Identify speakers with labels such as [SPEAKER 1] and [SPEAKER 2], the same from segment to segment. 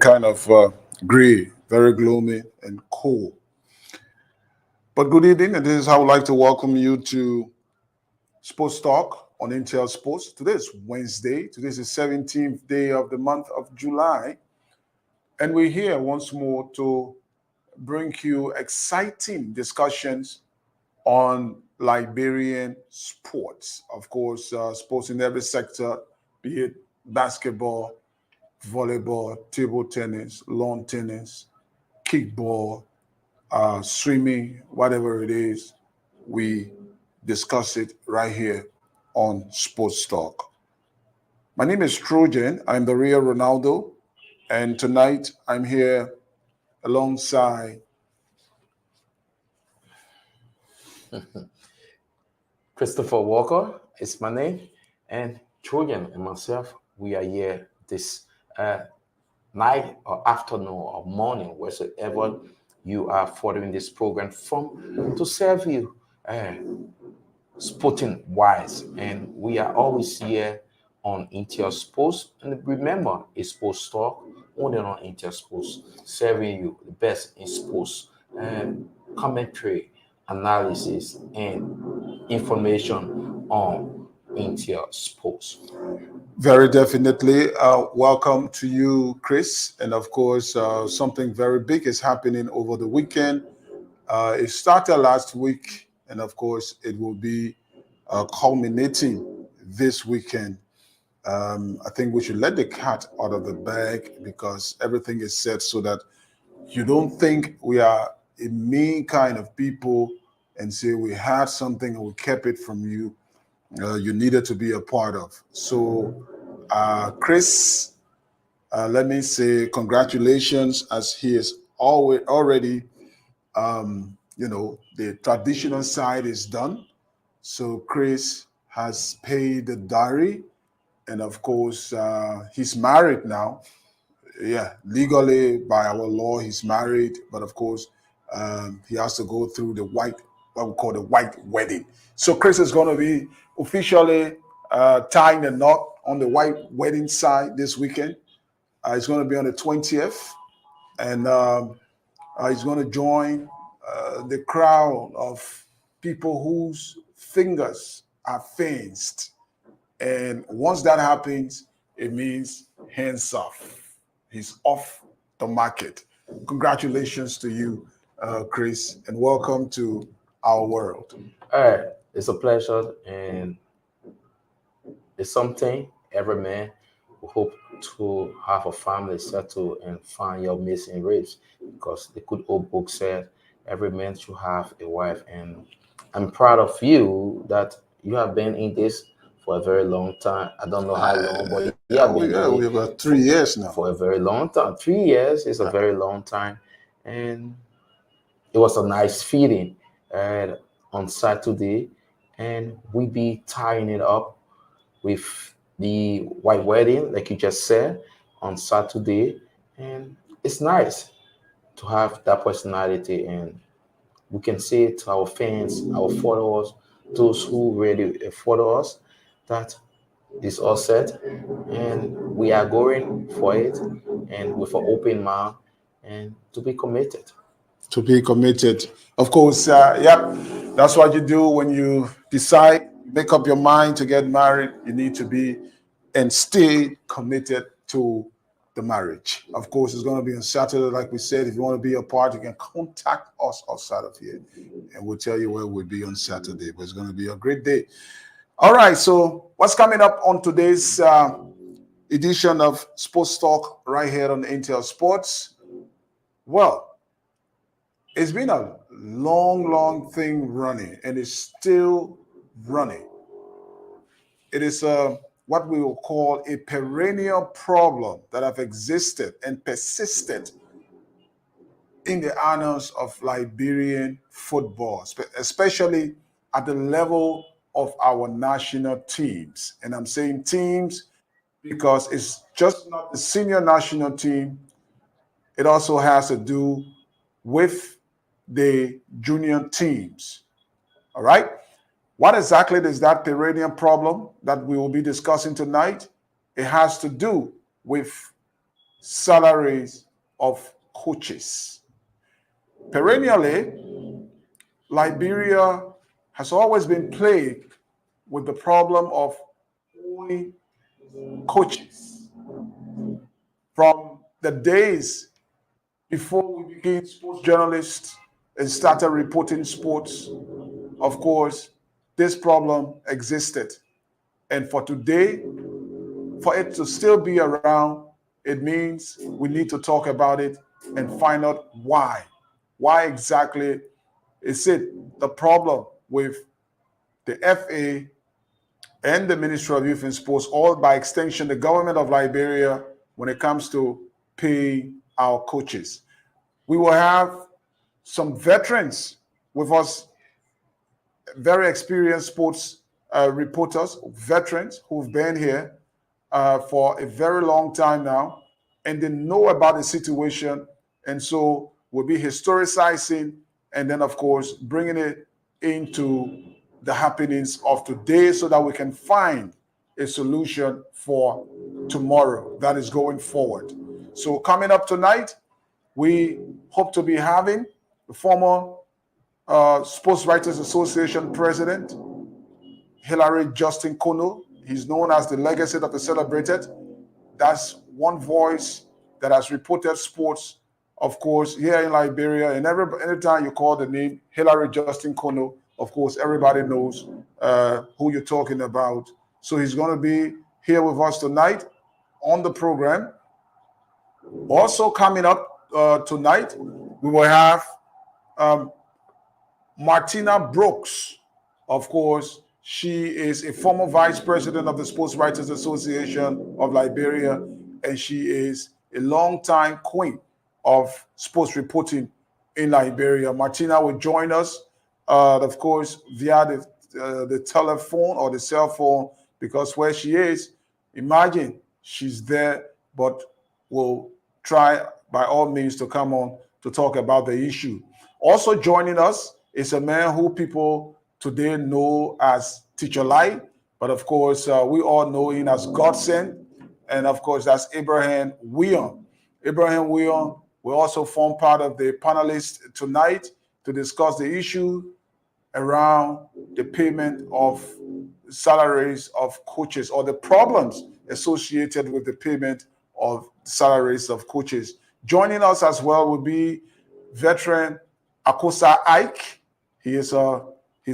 [SPEAKER 1] kind of gray, very gloomy and cool. But good evening, and this is how I would like to welcome you to Sports Talk on Intel Sports. Today is Wednesday. Today is the 17th day of the month of July. And we're here once more to bring you exciting discussions on Liberian sports. Of course, sports in every sector, be it basketball, volleyball, table tennis, lawn tennis, kickball, swimming, whatever it is, we discuss it right here on Sports Talk. My name is Trojan. I'm the real Ronaldo. And tonight I'm here alongside
[SPEAKER 2] Christopher Walker is my name, and Trojan and myself, we are here this night or afternoon or morning, wheresoever you are following this program from, to serve you sporting wise. And we are always here on Intel Sports. And remember, it's Sports Talk, only on Intel Sports, serving you the best in sports, commentary, analysis, and information on Intel Sports.
[SPEAKER 1] very definitely. Welcome to you, Chris. And of course, something very big is happening over the weekend. It started last week, and of course, it will be culminating this weekend. I think we should let the cat out of the bag because everything is set so that you don't think we are a mean kind of people and say we had something and we kept it from you. You needed to be a part of. So, Chris, let me say congratulations as he is already, the traditional side is done. So, Chris has paid the dowry, and of course, he's married now. Yeah, legally by our law, he's married, but of course, he has to go through what we call the white wedding. So Chris is going to be officially tying the knot on the white wedding side this weekend. It's going to be on the 20th, and he's going to join the crowd of people whose fingers are fenced. And once that happens, it means hands off. He's off the market. Congratulations to you, Chris, and welcome to our world.
[SPEAKER 2] All right, it's a pleasure, and it's something every man who hope to have a family settle and find your missing ribs, because the good old book said every man should have a wife. And I'm proud of you that you have been in this for a very long time. I don't know how long, but you have been in
[SPEAKER 1] we
[SPEAKER 2] it
[SPEAKER 1] about 3 years now.
[SPEAKER 2] for a very long time. 3 years is a very long time, and it was a nice feeling on Saturday, and we be tying it up with the white wedding, like you just said, on Saturday, and it's nice to have that personality, and we can say to our fans, our followers, those who really follow us, that it's all set, and we are going for it, and with an open mind, and to be committed.
[SPEAKER 1] To be committed. Of course, yep, that's what you do when you decide, make up your mind to get married. You need to be and stay committed to the marriage. Of course, it's going to be on Saturday, like we said. If you want to be a part, you can contact us outside of here, and we'll tell you where we'll be on Saturday. But it's going to be a great day. All right, so what's coming up on today's edition of Sports Talk right here on Intel Sports? Well, it's been a long thing running, and it's still running. It is what we will call a perennial problem that have existed and persisted in the annals of Liberian football, especially at the level of our national teams. And I'm saying teams because it's just not the senior national team. It also has to do with the junior teams. All right. What exactly is that perennial problem that we will be discussing tonight? It has to do with salaries of coaches. Perennially, Liberia has always been plagued with the problem of owing coaches. From the days before we became sports journalists and started reporting sports, of course, this problem existed. And for today, for it to still be around, it means we need to talk about it and find out why. Why exactly is it the problem with the FA and the Ministry of Youth and Sports, or by extension, the government of Liberia, when it comes to paying our coaches? We will have some veterans with us, very experienced sports reporters, veterans who've been here for a very long time now, and they know about the situation. And so we'll be historicizing and then, of course, bringing it into the happenings of today so that we can find a solution for tomorrow that is going forward. So coming up tonight, we hope to be having the former Sports Writers Association president, Hilary Justin Kono. He's known as the legacy of the celebrated. That's one voice that has reported sports, of course, here in Liberia. And anytime you call the name Hilary Justin Kono, of course, everybody knows who you're talking about. So he's going to be here with us tonight on the program. Also coming up tonight, we will have Martina Brooks. Of course, she is a former vice president of the Sports Writers Association of Liberia, and she is a longtime queen of sports reporting in Liberia. Martina will join us, of course, via the telephone or the cell phone, because where she is, imagine she's there, but we'll try by all means to come on to talk about the issue. Also joining us is a man who people today know as Teacher Lai, but of course, we all know him as Godsend, and of course, that's Abraham William. Abraham William will also form part of the panelists tonight to discuss the issue around the payment of salaries of coaches, or the problems associated with the payment of salaries of coaches. Joining us as well will be veteran Akosa Ike. He's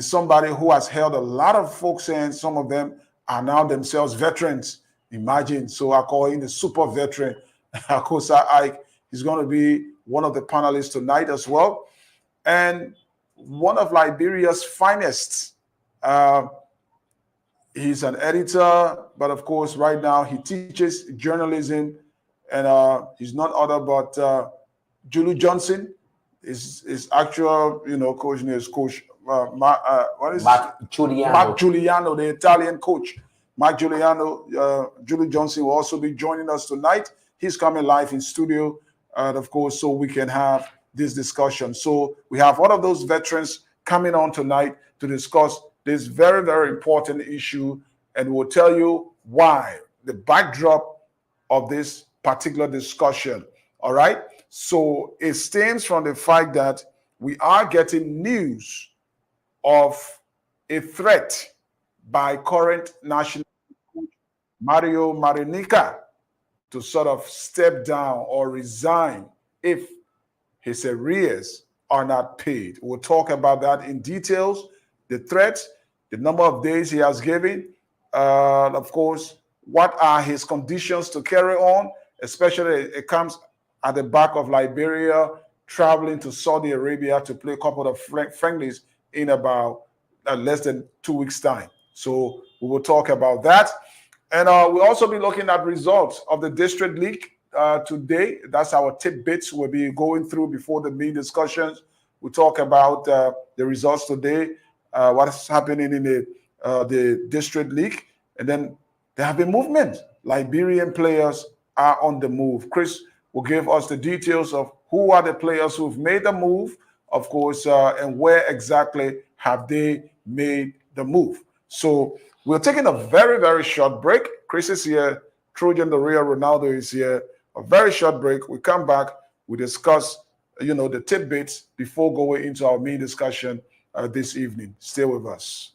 [SPEAKER 1] somebody who has held a lot of folks, and some of them are now themselves veterans. Imagine. So I call him the super veteran, Akosa Ike. He's going to be one of the panelists tonight as well. And one of Liberia's finest. He's an editor, but of course, right now he teaches journalism, and he's not other but Julie Johnson. His actual, coach name is Coach
[SPEAKER 2] Mark Giuliano.
[SPEAKER 1] Mark Giuliano, the Italian coach. Mark Giuliano, Julie Johnson will also be joining us tonight. He's coming live in studio, of course, so we can have this discussion. So we have one of those veterans coming on tonight to discuss this very, very important issue, and we'll tell you why, the backdrop of this particular discussion. All right. So it stems from the fact that we are getting news of a threat by current national coach Mario Marinica to sort of step down or resign if his arrears are not paid. We'll talk about that in details, the threat, the number of days he has given, of course, what are his conditions to carry on, especially it comes at the back of Liberia traveling to Saudi Arabia to play a couple of friendlies in about less than 2 weeks' time. So we will talk about that. And we'll also be looking at results of the district league today. That's our tidbits we'll be going through before the main discussions. We'll talk about the results today, what's happening in the district league. And then there have been movement. Liberian players are on the move. Chris will give us the details of who are the players who've made the move, of course, and where exactly have they made the move. So we're taking a very, very short break. Chris is here. Trojan the real Ronaldo is here. a very short break. We come back, we discuss, the tidbits before going into our main discussion this evening. Stay with us.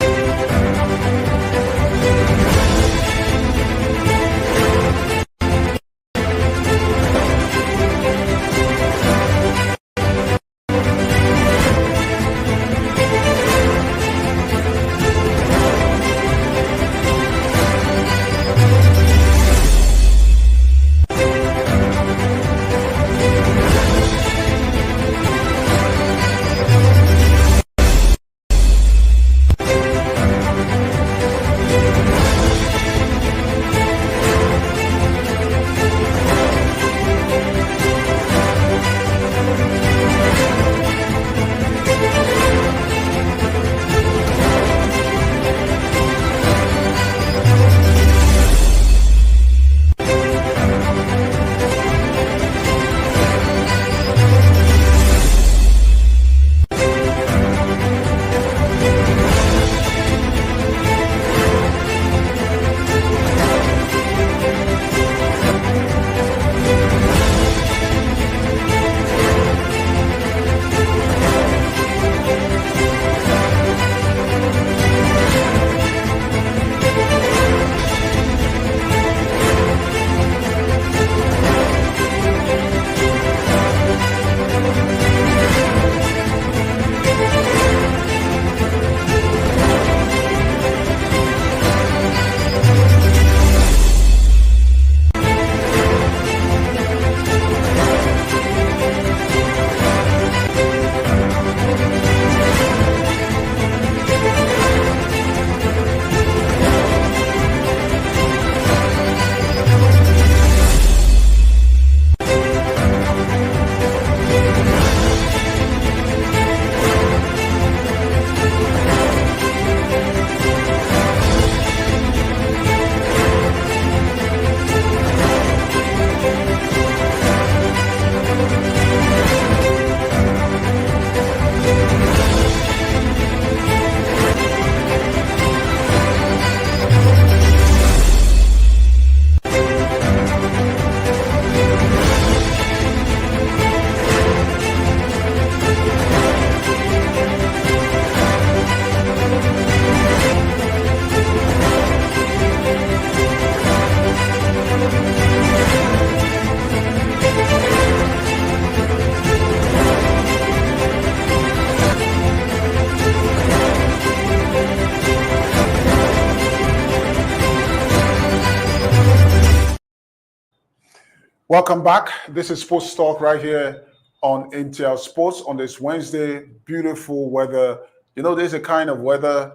[SPEAKER 1] Welcome back. This is Sports Talk right here on Intel Sports on this Wednesday. Beautiful weather. There's a kind of weather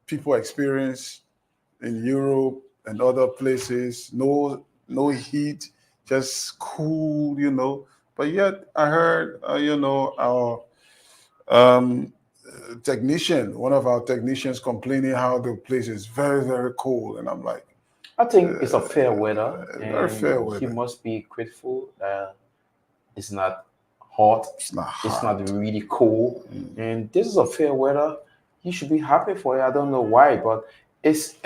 [SPEAKER 1] people experience in Europe and other places. No heat, just cool, But yet I heard, our technician, one of our technicians complaining how the place is very, very cold. And I'm like,
[SPEAKER 2] I think it's a fair weather.
[SPEAKER 1] Very fair weather.
[SPEAKER 2] You must be grateful that it's not hot.
[SPEAKER 1] It's not hot.
[SPEAKER 2] It's not really cold. And this is a fair weather. You should be happy for it. I don't know why, but it's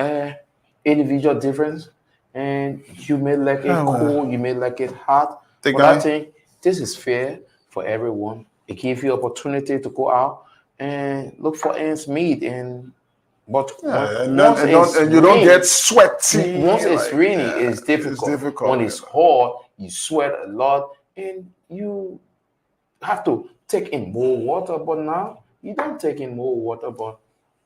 [SPEAKER 2] individual difference. And you may like it cold, you may like it hot. But I think this is fair for everyone. It gives you opportunity to go out and look for ends meet But
[SPEAKER 1] you don't get sweaty.
[SPEAKER 2] Once it's rainy, it's difficult. When it's hot, you sweat a lot, and you have to take in more water. But now you don't take in more water. But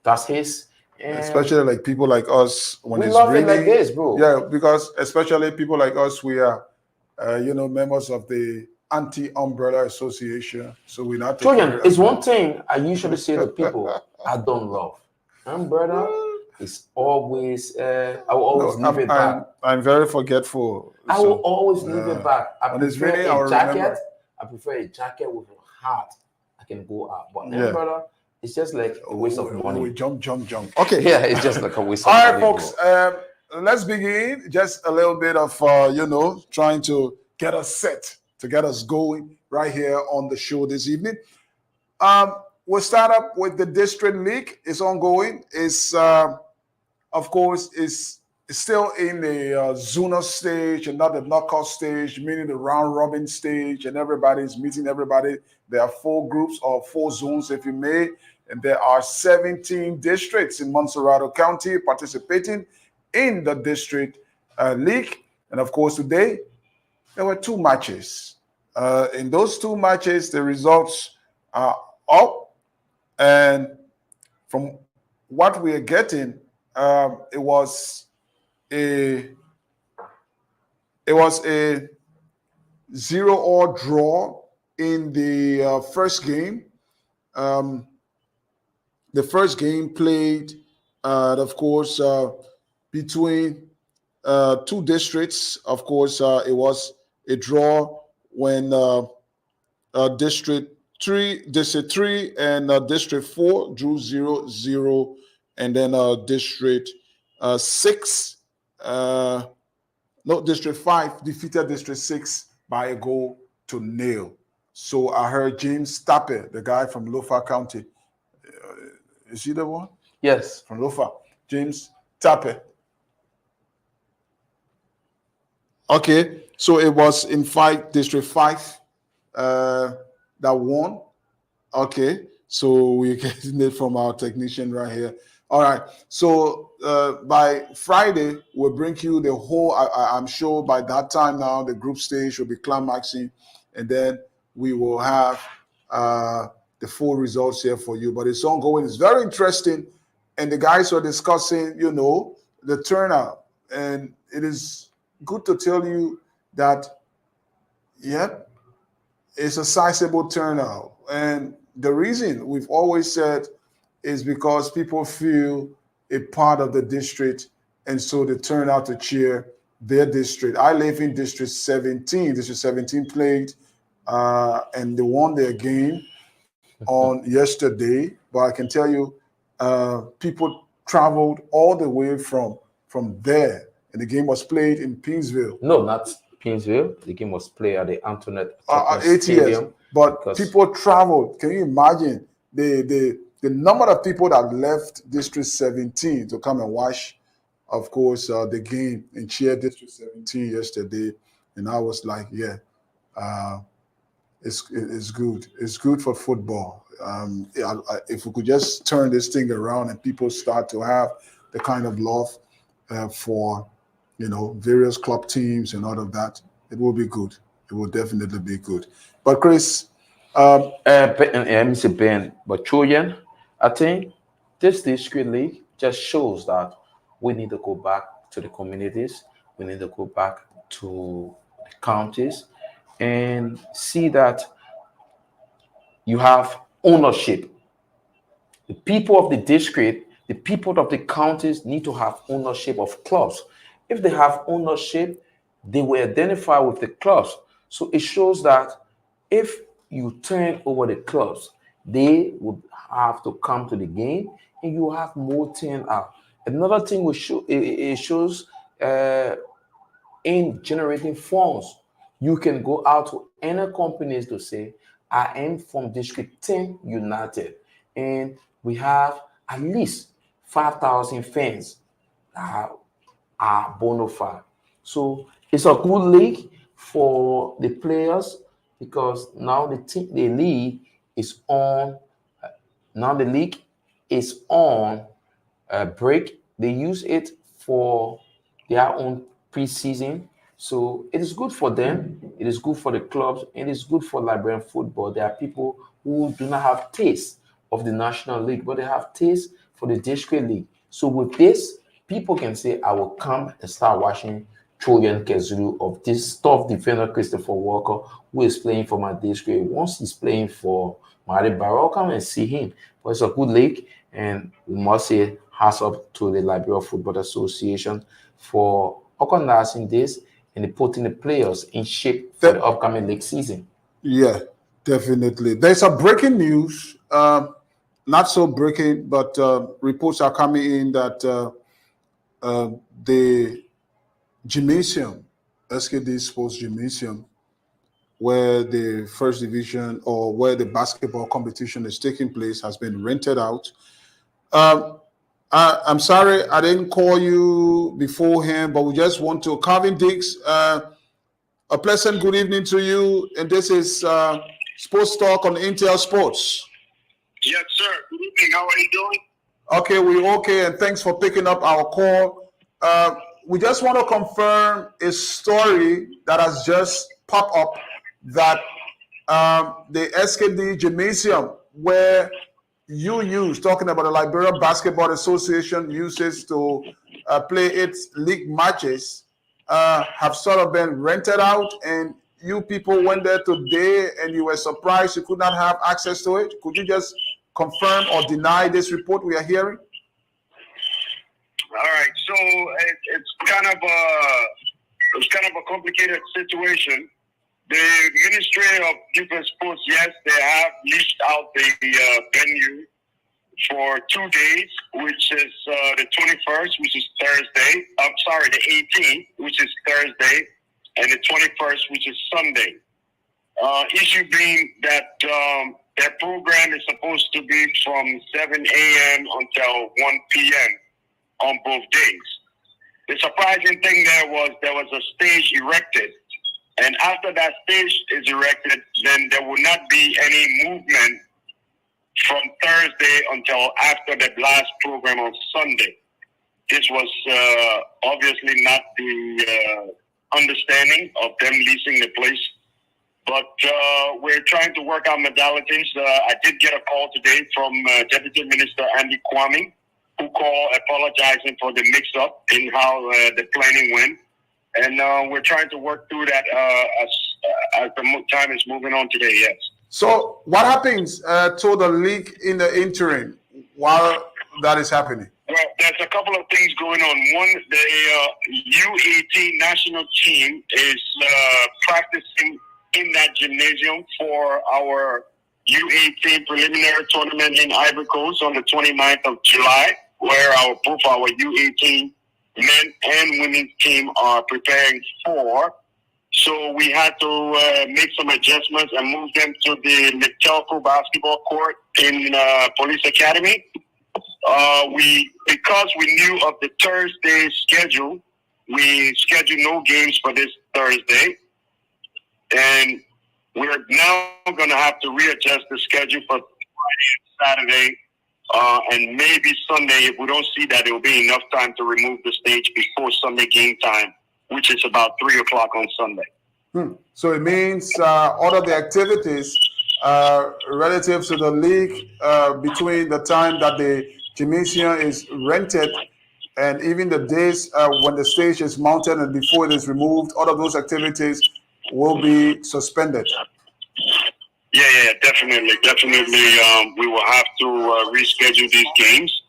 [SPEAKER 2] that's his.
[SPEAKER 1] Especially like people like us when it's
[SPEAKER 2] love
[SPEAKER 1] raining.
[SPEAKER 2] It like this, bro.
[SPEAKER 1] Yeah, because especially people like us, we are, members of the Anti-Umbrella Association. So we're not.
[SPEAKER 2] Trojan, it's one thing I usually say to people I don't love. Umbrella is always. I will always leave it back.
[SPEAKER 1] I'm very forgetful.
[SPEAKER 2] I will always leave it back. I prefer a jacket.
[SPEAKER 1] Remember.
[SPEAKER 2] I prefer a jacket with a hat. I can go out. But umbrella, it's just like a waste of money.
[SPEAKER 1] We jump. Okay.
[SPEAKER 2] Yeah, it's just like a waste of money.
[SPEAKER 1] All right, folks. Let's begin. Just a little bit of trying to get us set, to get us going right here on the show this evening. We'll start up with the District League. It's ongoing. It's, of course, it's still in the Zuna stage and not the knockout stage, meaning the round robin stage, and everybody's meeting everybody. There are 4 groups or 4 zones, if you may, and there are 17 districts in Montserrado County participating in the district league. And of course, today there were 2 matches. In those 2 matches, the results are up, and from what we are getting, it was a 0-all draw in the first game. Um, the first game played, of course, between 2 districts. Of course, it was a draw when District 3 and District 4 drew 0-0, and then District 6, District 5 defeated District 6 by a goal to nil. So I heard James Tappe, the guy from Lofa County. Is he the one?
[SPEAKER 2] Yes.
[SPEAKER 1] From Lofa. James Tappe. Okay, so it was in fact District 5 that won. Okay, so we're getting it from our technician right here. All right, so by Friday, we'll bring you the whole, I'm sure by that time now, the group stage will be climaxing, and then we will have the full results here for you. But it's ongoing, it's very interesting, and the guys are discussing, the turnout, and it is good to tell you that, yep, it's a sizable turnout. And the reason we've always said is because people feel a part of the district, and so they turn out to cheer their district. I live in District 17. District 17 played, and they won their game on yesterday. But I can tell you, people traveled all the way from there, and the game was played in Pinsville.
[SPEAKER 2] No, not Pinsville. The game was played at the Antoinette
[SPEAKER 1] ATS.
[SPEAKER 2] Stadium.
[SPEAKER 1] But people traveled. Can you imagine the number of people that left District 17 to come and watch, of course, the game and cheer District 17 yesterday? And I was like, yeah, it's good. It's good for football. If we could just turn this thing around and people start to have the kind of love for, various club teams and all of that, it will be good. It will definitely be good. But Chris,
[SPEAKER 2] Mr. Ben, but Trojan, I think this district league just shows that we need to go back to the communities. We need to go back to the counties and see that you have ownership. The people of the district, the people of the counties need to have ownership of clubs. If they have ownership, they will identify with the clubs. So it shows that if you turn over the clubs, they would have to come to the game, and you have more turnout. Another thing it shows in generating funds. You can go out to any companies to say, I am from District 10 United, and we have at least 5,000 fans that are bona fide. So it's a good league for the players, because now the league is on. Now the league is on break. They use it for their own preseason. So it is good for them. It is good for the clubs. And it is good for Liberian football. There are people who do not have taste of the National League, but they have taste for the district league. So with this, people can say, I will come and start watching Trojan Kezulu of this tough defender, Christopher Walker, who is playing for my district. Once he's playing for Mari Barrow, I'll come and see him. But it's a good league, and we must say hats up to the Liberia Football Association for organizing this and putting the players in shape for the upcoming league season.
[SPEAKER 1] Yeah, definitely. There's a breaking news. Not so breaking, but reports are coming in that the gymnasium, SKD Sports Gymnasium, where the first division or where the basketball competition is taking place, has been rented out. I'm sorry I didn't call you beforehand, but we just want to Calvin Dix. A pleasant good evening to you, and this is Sports Talk on Intel Sports.
[SPEAKER 3] Yes, sir. Good evening. How are you doing?
[SPEAKER 1] Okay, we're okay, and thanks for picking up our call. We just want to confirm a story that has just popped up that the SKD Gymnasium, where you use, talking about the Liberia Basketball Association uses to play its league matches, have sort of been rented out, and you people went there today and you were surprised you could not have access to it. Could you just confirm or deny this report we are hearing?
[SPEAKER 3] All right. So it's kind of a complicated situation. The Ministry of Youth and Sports, yes, they have leased out the venue for 2 days, which is the 21st, which is Thursday. I'm sorry, the 18th, which is Thursday, and the 21st, which is Sunday. Issue being that their program is supposed to be from 7 a.m. until 1 p.m. on both days. The surprising thing there was a stage erected. And after that stage is erected, then there will not be any movement from Thursday until after the last program on Sunday. This was obviously not the understanding of them leasing the place. But we're trying to work out modalities. I did get a call today from Deputy Minister Andy Kwame, who called apologizing for the mix-up in how the planning went. And we're trying to work through that as the time is moving on today, yes.
[SPEAKER 1] So what happens to the league in the interim while that is happening?
[SPEAKER 3] Well, there's a couple of things going on. One, the U18 national team is practicing in that gymnasium for our U18 preliminary tournament in Ivory Coast on the 29th of July, where both our U18 men and women's team are preparing for. So we had to make some adjustments and move them to the Metelco basketball court in Police Academy. Because we knew of the Thursday schedule, we scheduled no games for this Thursday. And we're now going to have to readjust the schedule for Friday and Saturday. And maybe Sunday, if we don't see that, it will be enough time to remove the stage before Sunday game time, which is about 3 o'clock on Sunday.
[SPEAKER 1] So it means all of the activities relative to the league between the time that the gymnasium is rented and even the days when the stage is mounted and before it is removed, all of those activities will be suspended.
[SPEAKER 3] Yeah, definitely. We will have to reschedule these games.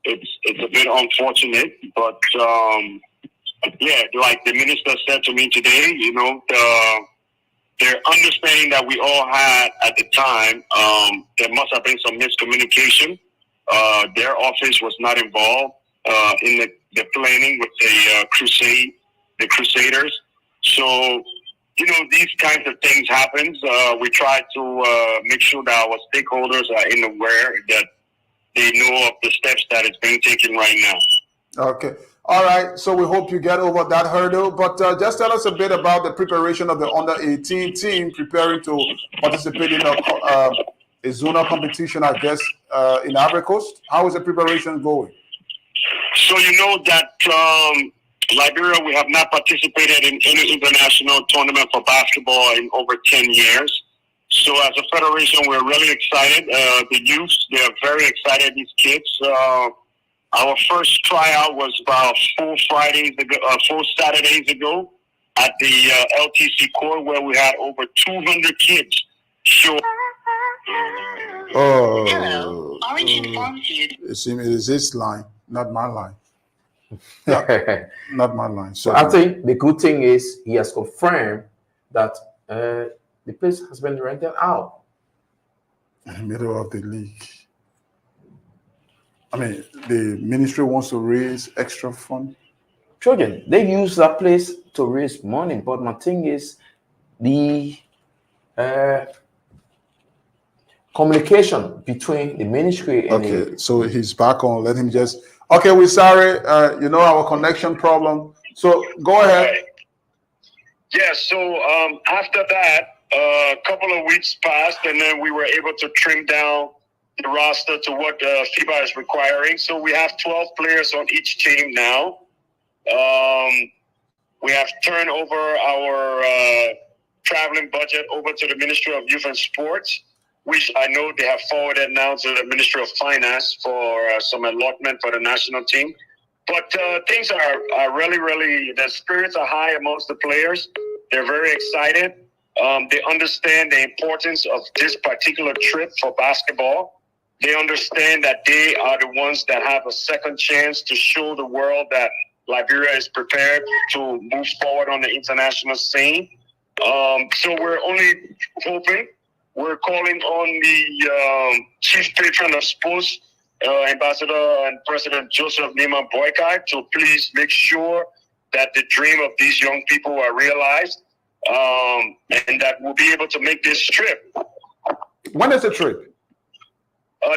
[SPEAKER 3] It's a bit unfortunate, but yeah, like the minister said to me today, you know, their understanding that we all had at the time, there must have been some miscommunication. Their office was not involved in the planning with the Crusaders. So, you know, these kinds of things happen. We try to make sure that our stakeholders are aware that they know of the steps that is being taken right now.
[SPEAKER 1] Okay. All right. So we hope you get over that hurdle. But just tell us a bit about the preparation of the under-18 team preparing to participate in a zonal competition, I guess, in Ivory Coast. How is the preparation going?
[SPEAKER 3] So you know that Liberia, we have not participated in any international tournament for basketball in over 10 years. So as a federation, we're really excited. The youth, they're very excited, these kids. Our first tryout was about 4 Saturdays ago at the LTC court, where we had over 200 kids show.
[SPEAKER 1] Oh, hello. Orange informs you. It is his line, not my line. Yeah, not my line.
[SPEAKER 2] So I think the good thing is he has confirmed that the place has been rented out.
[SPEAKER 1] In the middle of the league. I mean, the ministry wants to raise extra funds.
[SPEAKER 2] Children, they use that place to raise money, but my thing is the communication between the ministry and
[SPEAKER 1] Okay, so he's back on. Let him just. Okay, we're sorry. Our connection problem. So go ahead.
[SPEAKER 3] Right. Yeah, so after that, a couple of weeks passed, and then we were able to trim down the roster to what FIBA is requiring. So we have 12 players on each team now. We have turned over our traveling budget over to the Ministry of Youth and Sports, which I know they have forwarded now to the Ministry of Finance for some allotment for the national team. But things are really, really, the spirits are high amongst the players. They're very excited. They understand the importance of this particular trip for basketball. They understand that they are the ones that have a second chance to show the world that Liberia is prepared to move forward on the international scene. So we're only hoping. We're calling on the chief patron of sports, Ambassador and President Joseph Neiman Boykai, to please make sure that the dream of these young people are realized, and that we'll be able to make this trip.
[SPEAKER 1] When is the trip?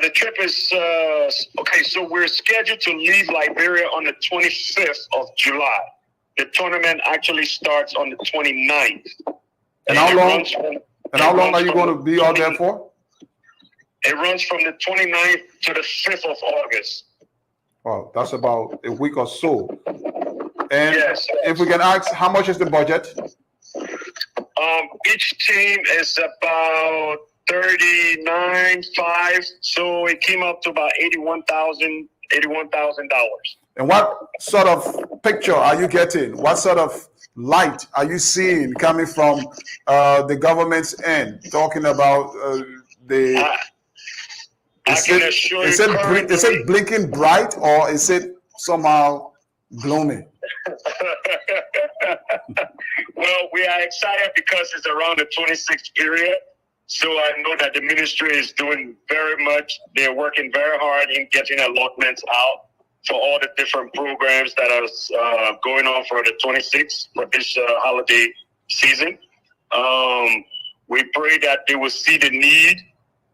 [SPEAKER 3] The trip is, okay, so we're scheduled to leave Liberia on the 25th of July. The tournament actually starts on the 29th.
[SPEAKER 1] And how long? And how long are you going to be out there for?
[SPEAKER 3] It runs from the 29th to the 5th of August.
[SPEAKER 1] Oh, that's about a week or so. And
[SPEAKER 3] Yes.
[SPEAKER 1] if we can ask, how much is the budget?
[SPEAKER 3] Each team is about 39.5, so it came up to about $81,000.
[SPEAKER 1] And what sort of picture are you getting? What sort of light are you seeing coming from the government's end? Talking about the.
[SPEAKER 3] I can assure you currently-
[SPEAKER 1] Is it blinking bright or is it somehow gloomy?
[SPEAKER 3] Well, we are excited because it's around the 26th period. So I know that the ministry is doing very much. They're working very hard in getting allotments out for all the different programs that are going on for the 26th for this holiday season. We pray that they will see the need,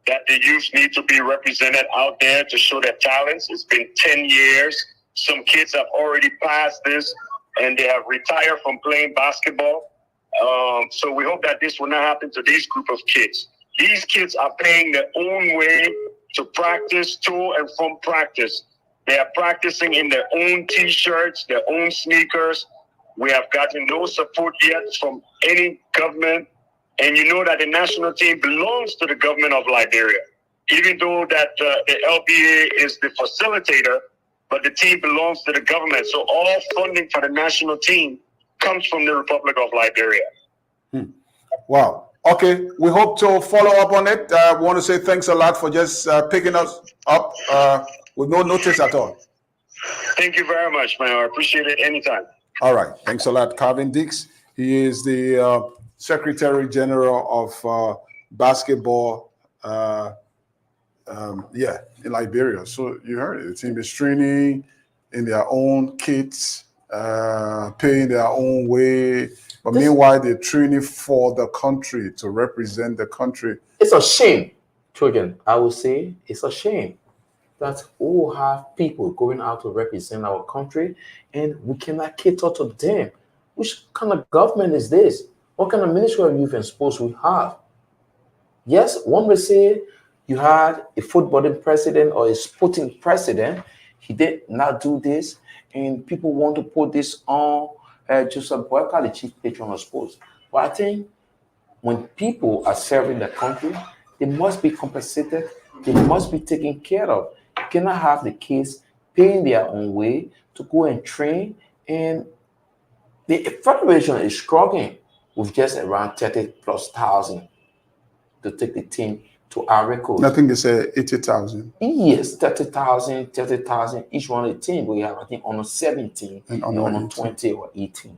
[SPEAKER 3] that the youth need to be represented out there to show their talents. It's been 10 years. Some kids have already passed this and they have retired from playing basketball. So we hope that this will not happen to this group of kids. These kids are paying their own way to practice, to and from practice. They are practicing in their own T-shirts, their own sneakers. We have gotten no support yet from any government. And you know that the national team belongs to the government of Liberia, even though that the LBA is the facilitator, but the team belongs to the government. So all funding for the national team comes from the Republic of Liberia.
[SPEAKER 1] Wow. Okay. We hope to follow up on it. We want to say thanks a lot for just picking us up with no notice at all.
[SPEAKER 3] Thank you very much, man. I appreciate it anytime.
[SPEAKER 1] All right. Thanks a lot, Calvin Dix. He is the Secretary General of basketball, in Liberia. So you heard it. The team is training in their own kits, paying their own way. But meanwhile, they're training for the country to represent the country.
[SPEAKER 2] it's a shame, children. I will say it's a shame that we will have people going out to represent our country and we cannot cater to them. Which kind of government is this? What kind of Ministry of Youth and Sports we have? Yes, one may say you had a footballing president or a sporting president. He did not do this, and people want to put this on Joseph Boyka, the chief patron of sports. But I think when people are serving the country, they must be compensated. They must be taken care of. You cannot have the kids paying their own way to go and train, and the federation is struggling with just around 30,000+ to take the team to Ivory Coast.
[SPEAKER 1] I think they say 80,000.
[SPEAKER 2] Yes, 30,000 each one of the team. We have, I think, on 17
[SPEAKER 1] And
[SPEAKER 2] and
[SPEAKER 1] on
[SPEAKER 2] on 20 or 18.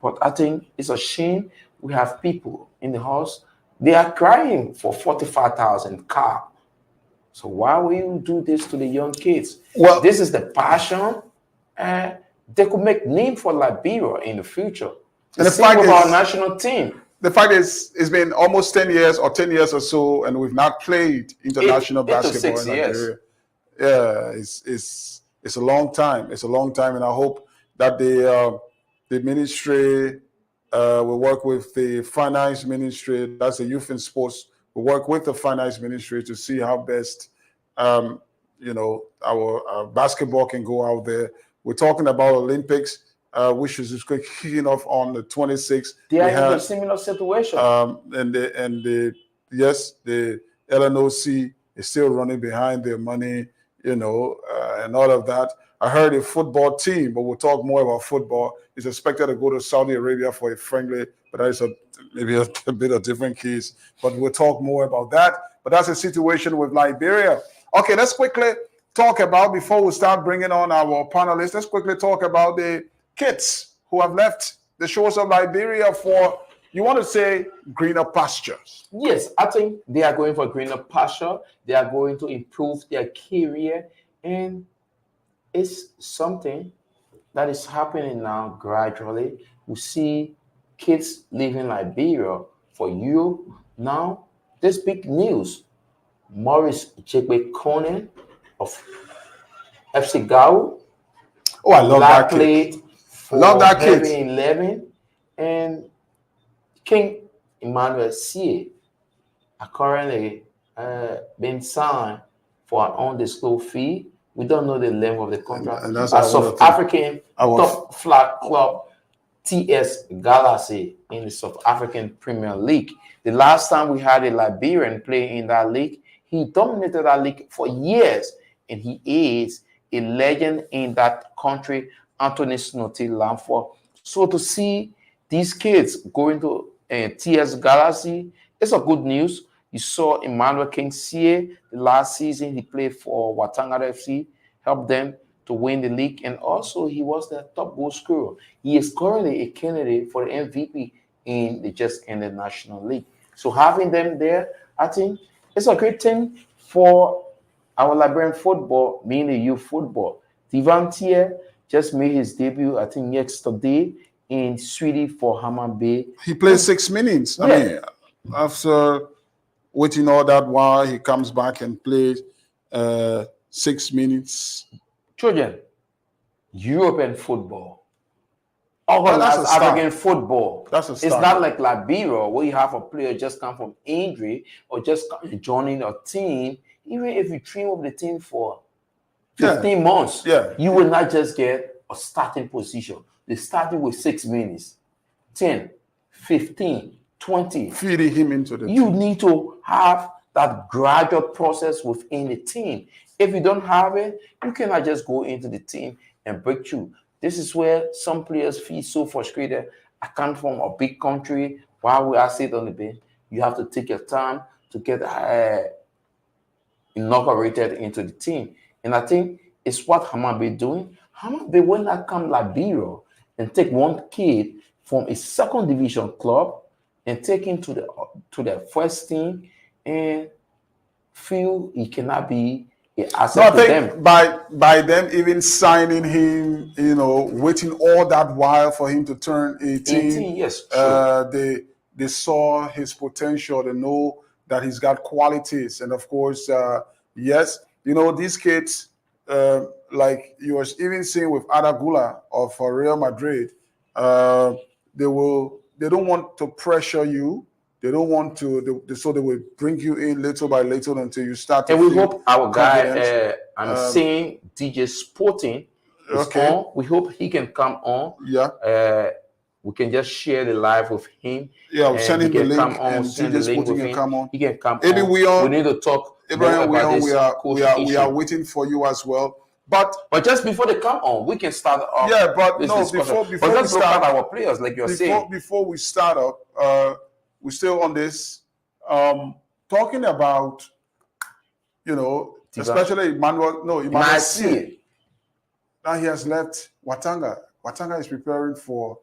[SPEAKER 2] But I think it's a shame we have people in the house. They are crying for 45,000 car. So why will you do this to the young kids?
[SPEAKER 1] Well-
[SPEAKER 2] this is the passion. They could make name for Liberia in the future.
[SPEAKER 1] And the
[SPEAKER 2] Same
[SPEAKER 1] fact
[SPEAKER 2] with
[SPEAKER 1] is-
[SPEAKER 2] our national team.
[SPEAKER 1] the fact is, it's been almost 10 years or 10 years or so, and we've not played international
[SPEAKER 2] 8 to
[SPEAKER 1] basketball
[SPEAKER 2] 6
[SPEAKER 1] in
[SPEAKER 2] years.
[SPEAKER 1] Liberia. Yeah, it's a long time. It's a long time, and I hope that the ministry will work with the finance ministry. That's the youth and sports. Will work with the finance ministry to see how best our basketball can go out there. We're talking about Olympics, which is just kicking off on the 26th.
[SPEAKER 2] They are in a similar situation.
[SPEAKER 1] The LNOC is still running behind their money, and all of that. I heard a football team, but we'll talk more about football, is expected to go to Saudi Arabia for a friendly, but that is maybe a bit of different case. But we'll talk more about that. But that's the situation with Liberia. Okay, let's quickly talk about, before we start bringing on our panelists, let's quickly talk about the kids who have left the shores of Liberia for, you want to say, greener pastures.
[SPEAKER 2] Yes, I think they are going for greener pasture. They are going to improve their career, and it's something that is happening now gradually. We see kids leaving Liberia for Europe. Now, this big news, Maurice Jegbe Conan of FC Gao.
[SPEAKER 1] Oh, I love that kid.
[SPEAKER 2] Love that kid. 11, and King Emmanuel Sie are currently being signed for an undisclosed fee. We don't know the length of the contract.
[SPEAKER 1] And that's
[SPEAKER 2] South African top flag club TS Galaxy in the South African Premier League. The last time we had a Liberian play in that league, he dominated that league for years, and he is a legend in that country, Anthony Snotty Lamford. So to see these kids going to TS Galaxy, it's a good news. You saw Emmanuel King Sie the last season. He played for Watanga FC, helped them to win the league, and also he was the top goal scorer. He is currently a candidate for the MVP in the just ended National League. So having them there, I think it's a great thing for our Liberian football, mainly youth football. Divantier just made his debut, I think, yesterday in Sweden for Hammer Bay.
[SPEAKER 1] He played 6 minutes.
[SPEAKER 2] Yeah.
[SPEAKER 1] I mean, after waiting all that while, he comes back and plays 6 minutes.
[SPEAKER 2] Children, European football, organized African football.
[SPEAKER 1] That's a start.
[SPEAKER 2] It's not like Liberia, where you have a player just come from injury or just joining a team. Even if you train with the team for 15 months, you will not just get a starting position. They started with 6 minutes, 10, 15, 20.
[SPEAKER 1] Feeding him into the
[SPEAKER 2] You need to have that gradual process within the team. If you don't have it, you cannot just go into the team and break through. This is where some players feel so frustrated. I come from a big country. Why would I sit on the bench? You have to take your time to get inaugurated into the team. And I think it's what Hammarby doing. Hammarby will not come Liberia and take one kid from a second division club and take him to the first team and feel he cannot be an asset to them.
[SPEAKER 1] By them even signing him, waiting all that while for him to turn 18,
[SPEAKER 2] yes,
[SPEAKER 1] they saw his potential. They know that he's got qualities, and of course, yes, these kids, like you were even seeing with Ada Gula of Real Madrid, they don't want to pressure you. They don't want to, so they will bring you in little by little until you start to.
[SPEAKER 2] And we hope our guy, I'm seeing DJ Sporting is on. We hope he can come on.
[SPEAKER 1] Yeah.
[SPEAKER 2] We can just share the live with him.
[SPEAKER 1] Yeah, I'll send him the link,
[SPEAKER 2] come on,
[SPEAKER 1] and DJ Sporting can come on.
[SPEAKER 2] He can come
[SPEAKER 1] Maybe
[SPEAKER 2] on. We need to talk.
[SPEAKER 1] Abraham, we are waiting for you as well. But
[SPEAKER 2] just before they come on, we can start off.
[SPEAKER 1] Yeah, but no, before we start
[SPEAKER 2] our players, like you're saying.
[SPEAKER 1] Before we start up, we're still on this, talking about, especially Emmanuel Sie. Now he has left Watanga. Watanga is preparing for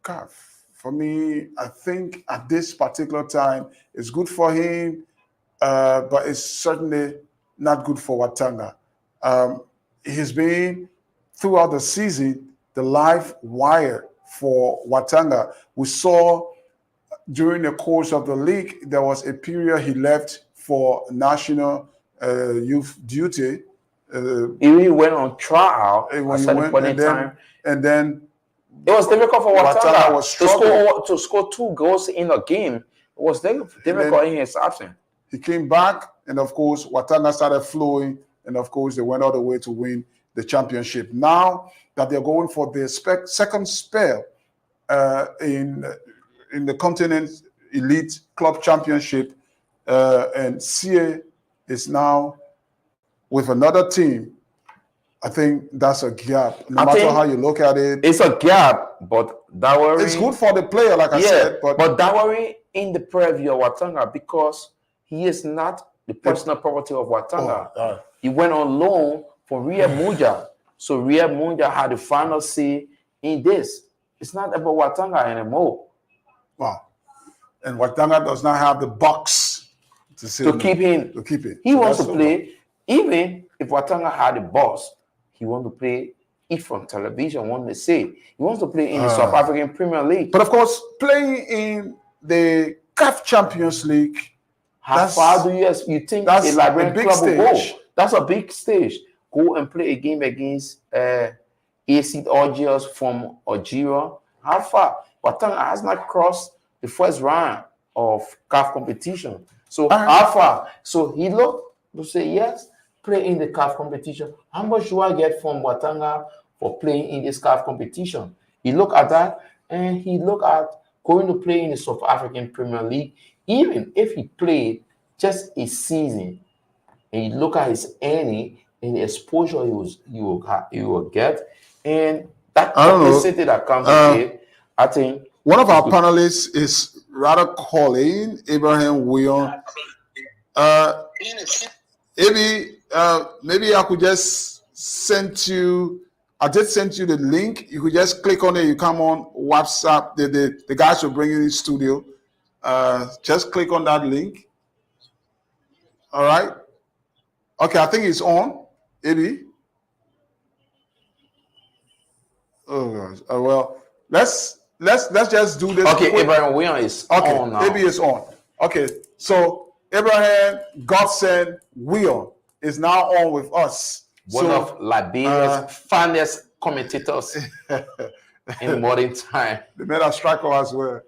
[SPEAKER 1] CAF. For me, I think at this particular time, it's good for him, but it's certainly not good for Watanga. He's been, throughout the season, the live wire for Watanga. We saw during the course of the league, there was a period he left for national youth duty.
[SPEAKER 2] He went on trial at
[SPEAKER 1] When
[SPEAKER 2] a
[SPEAKER 1] he
[SPEAKER 2] certain
[SPEAKER 1] went,
[SPEAKER 2] point in time.
[SPEAKER 1] and then
[SPEAKER 2] It was difficult for
[SPEAKER 1] Watanga was
[SPEAKER 2] Watanga to score 2 goals in a game. It was difficult in his absence.
[SPEAKER 1] he came back, and of course, Watanga started flowing, and of course, they went all the way to win the championship. Now that they're going for their second spell in the Continent Elite Club Championship, and CA is now with another team. I think that's a gap. No matter how you look at it,
[SPEAKER 2] it's a gap, but Dawari,
[SPEAKER 1] it's good for the player, like I said.
[SPEAKER 2] But Dawari in the purview of Watanga, because he is not the personal property of Watanga. He went on loan for Ria Munja. So Ria Munja had the final say in this. It's not about Watanga anymore.
[SPEAKER 1] Wow. And Watanga does not have the box to
[SPEAKER 2] keep him.
[SPEAKER 1] To keep it.
[SPEAKER 2] He wants to play, even if Watanga had the boss, he wants to play it from television, want to say. He wants to play in the South African Premier League.
[SPEAKER 1] But of course, playing in the CAF Champions League,
[SPEAKER 2] how far do you think a Liberian club will go? That's a big stage. Go and play a game against AC Algiers from Algeria. How far? Watanga has not crossed the first round of CAF competition. So how far? So he looked to say, yes, play in the CAF competition. How much do I get from Watanga for playing in this CAF competition? He looked at that, and he looked at going to play in the South African Premier League. Even if he played just a season, and you look at his earning and the exposure he will get, and that publicity that comes with it, I think
[SPEAKER 1] one of our panelists is rather calling Abraham William. Maybe I could just send you. I just sent you the link. You could just click on it. You come on WhatsApp. The guys will bring you in the studio. Just click on that link. All right. Okay, I think it's on. Maybe. Oh gosh. Well, let's just do this.
[SPEAKER 2] Okay, quick. Abraham William is on now.
[SPEAKER 1] Maybe it's on. Okay, so Abraham Godson William is now on with us.
[SPEAKER 2] One of Liberia's finest commentators in modern time.
[SPEAKER 1] They made a striker as well.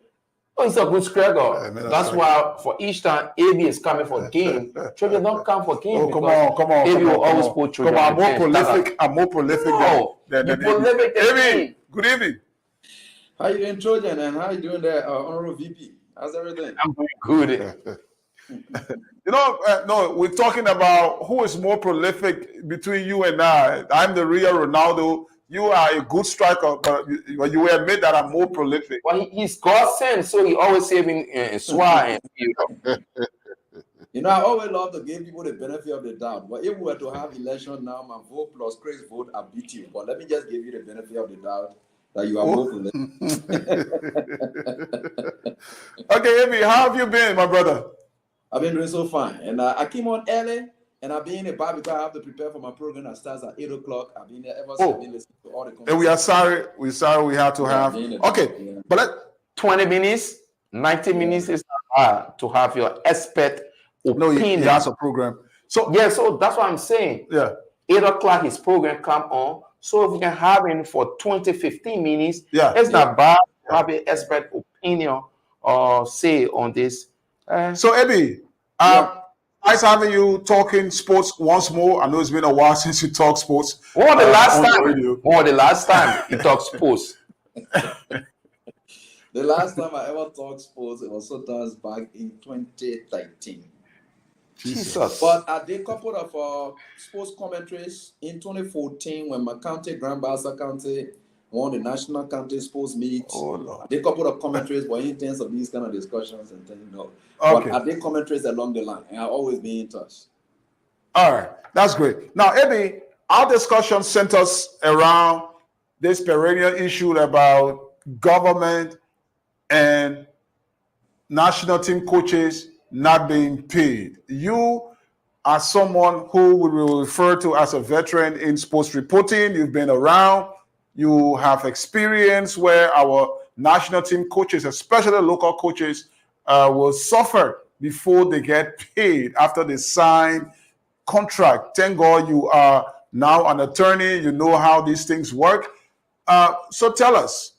[SPEAKER 2] Oh, he's a good striker. That's why for each time AB is coming for game, Trojan don't come for game.
[SPEAKER 1] Oh, come on.
[SPEAKER 2] AB will always put Trojan.
[SPEAKER 1] I'm more prolific. Than AB. Good evening.
[SPEAKER 4] How you doing, Trojan? And how you doing there, Honorable VP? How's everything?
[SPEAKER 2] I'm doing good.
[SPEAKER 1] No, we're talking about who is more prolific between you and I. I'm the real Ronaldo. You are a good striker, but you will admit that I'm more prolific.
[SPEAKER 2] Well, he's God sent, so he always saving swine.
[SPEAKER 4] I always love to give people the benefit of the doubt. But if we were to have election now, my vote plus Chris' vote, I beat you. But let me just give you the benefit of the doubt that you are more prolific.
[SPEAKER 1] Okay, Amy, how have you been, my brother?
[SPEAKER 4] I've been doing so fine. And I came on early. And I've been in a bar because I have to prepare for my program that starts at 8 o'clock. I've been there ever since. I've been listening to all the conversations.
[SPEAKER 1] And we are sorry. We're sorry we had to have. Okay, but
[SPEAKER 2] 20 minutes, 90 minutes is hard to have your expert opinion.
[SPEAKER 1] No, he has a program. So
[SPEAKER 2] that's what I'm saying.
[SPEAKER 1] Yeah.
[SPEAKER 2] 8 o'clock his program come on. So if you can have him for 20, 15 minutes, it's not bad to have an expert opinion or say on this.
[SPEAKER 1] So Ebi, nice having you talking sports once more. I know it's been a while since you talked sports.
[SPEAKER 2] When the last time you talked sports?
[SPEAKER 4] The last time I ever talked sports, it was sometimes back in 2013.
[SPEAKER 2] Jesus.
[SPEAKER 4] But I did a couple of sports commentaries in 2014 when my county, Grand Bassa County, won the national county sports meet.
[SPEAKER 1] Oh, Lord.
[SPEAKER 4] I did a couple of commentaries, but in terms of these kind of discussions and things,
[SPEAKER 1] Okay.
[SPEAKER 4] But I did commentaries along the line, and I'll always be in touch.
[SPEAKER 1] All right, that's great. Now, Ebi, our discussion centers around this perennial issue about government and national team coaches not being paid. You are someone who we will refer to as a veteran in sports reporting. You've been around. You have experience where our national team coaches, especially local coaches, will suffer before they get paid after they sign contract. Thank God you are now an attorney. You know how these things work. So tell us,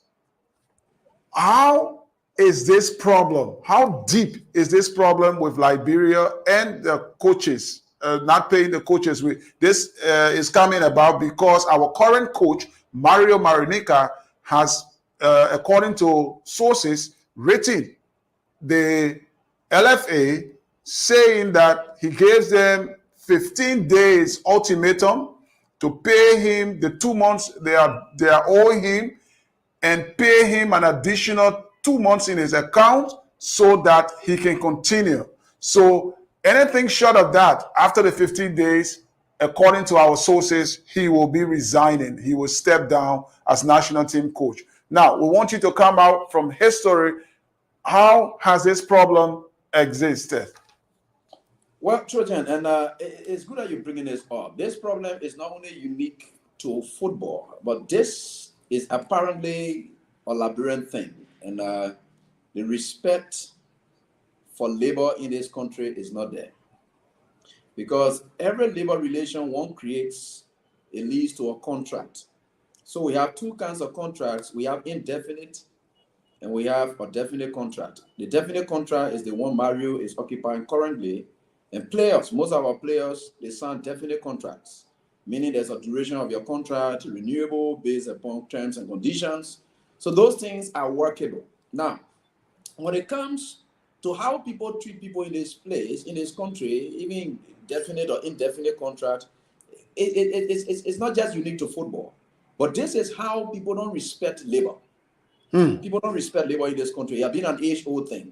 [SPEAKER 1] how is this problem? How deep is this problem with Liberia and the coaches not paying the coaches? This is coming about because our current coach, Mario Marinica, has, according to sources, written the LFA saying that he gives them 15 days ultimatum to pay him the 2 months they are owing him, and pay him an additional 2 months in his account so that he can continue. So anything short of that, after the 15 days, according to our sources, he will be resigning. He will step down as national team coach. Now, we want you to come out from history. How has this problem existed?
[SPEAKER 4] Well, Trojan, and it's good that you're bringing this up. This problem is not only unique to football, but this is apparently a Liberian thing. And the respect for labor in this country is not there. Because every labor relation one creates, it leads to a contract. So we have two kinds of contracts. We have indefinite and we have a definite contract. The definite contract is the one Mario is occupying currently. And players, most of our players, they sign definite contracts, meaning there's a duration of your contract, renewable based upon terms and conditions. So those things are workable. Now, when it comes to how people treat people in this place, in this country, even definite or indefinite contract, it's not just unique to football. But this is how people don't respect labor. People don't respect labor in this country. It has been an age-old thing.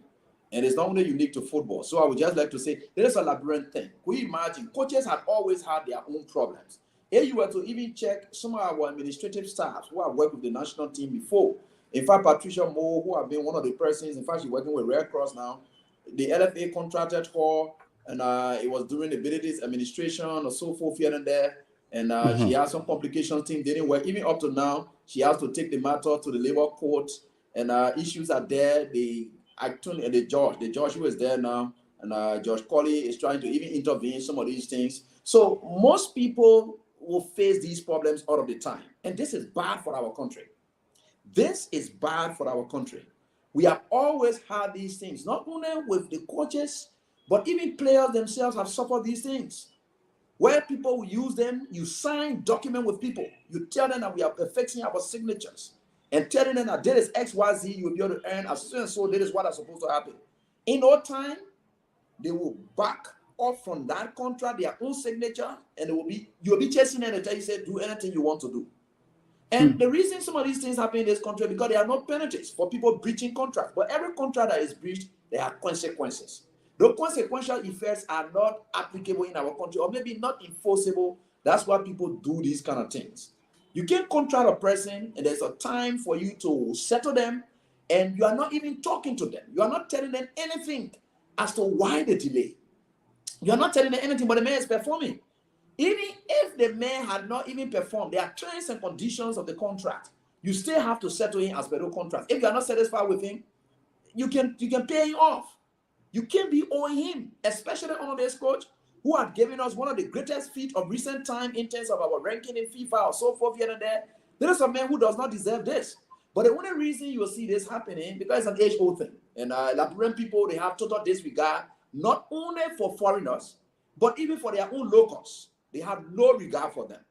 [SPEAKER 4] And it's not only unique to football. So I would just like to say, there is a Liberian thing. Can you imagine? Coaches have always had their own problems. If you were to even check some of our administrative staff who have worked with the national team before, in fact, Patricia Moore, who have been one of the persons, in fact, she's working with Red Cross now, the LFA contracted her, and it was during the Benedict's administration or so forth here and there. And she had some complications, things didn't work. Even up to now, she has to take the matter to the labor court, and issues are there. The judge who is there now, and George Colley is trying to even intervene in some of these things. So most people will face these problems all of the time. And this is bad for our country. This is bad for our country. We have always had these things, not only with the coaches, but even players themselves have suffered these things. Where people will use them, you sign document with people. You tell them that we are affixing our signatures and telling them that this is XYZ, you will be able to earn as soon as so, this is what is supposed to happen. In no time, they will back off from that contract, their own signature, and you'll be chasing them until you say, do anything you want to do. And the reason some of these things happen in this country, because there are no penalties for people breaching contracts. But every contract that is breached, there are consequences. The consequential effects are not applicable in our country, or maybe not enforceable. That's why people do these kind of things. You can't contract a person, and there's a time for you to settle them, and you are not even talking to them. You are not telling them anything as to why the delay. You are not telling them anything, but the man is performing. Even if the man had not even performed, there are terms and conditions of the contract. You still have to settle him as per the contract. If you are not satisfied with him, you can pay him off. You can't be owing him, especially on this coach who had given us one of the greatest feats of recent time in terms of our ranking in FIFA or so forth here and there. There is a man who does not deserve this. But the only reason you will see this happening because it's an age-old thing. And Liberian people, they have total disregard, not only for foreigners, but even for their own locals. They have no regard for them.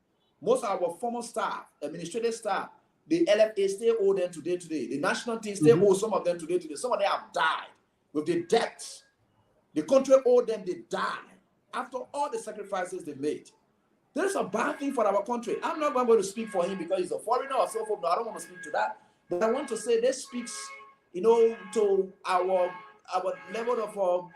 [SPEAKER 4] Most of our former staff, administrative staff, the LFA still owe them today. The national team still owe some of them today. Some of them have died with the debts. The country owed them, they died after all the sacrifices they made. There's a bad thing for our country. I'm not going to speak for him because he's a foreigner or so forth. No, I don't want to speak to that. But I want to say this speaks, to our level of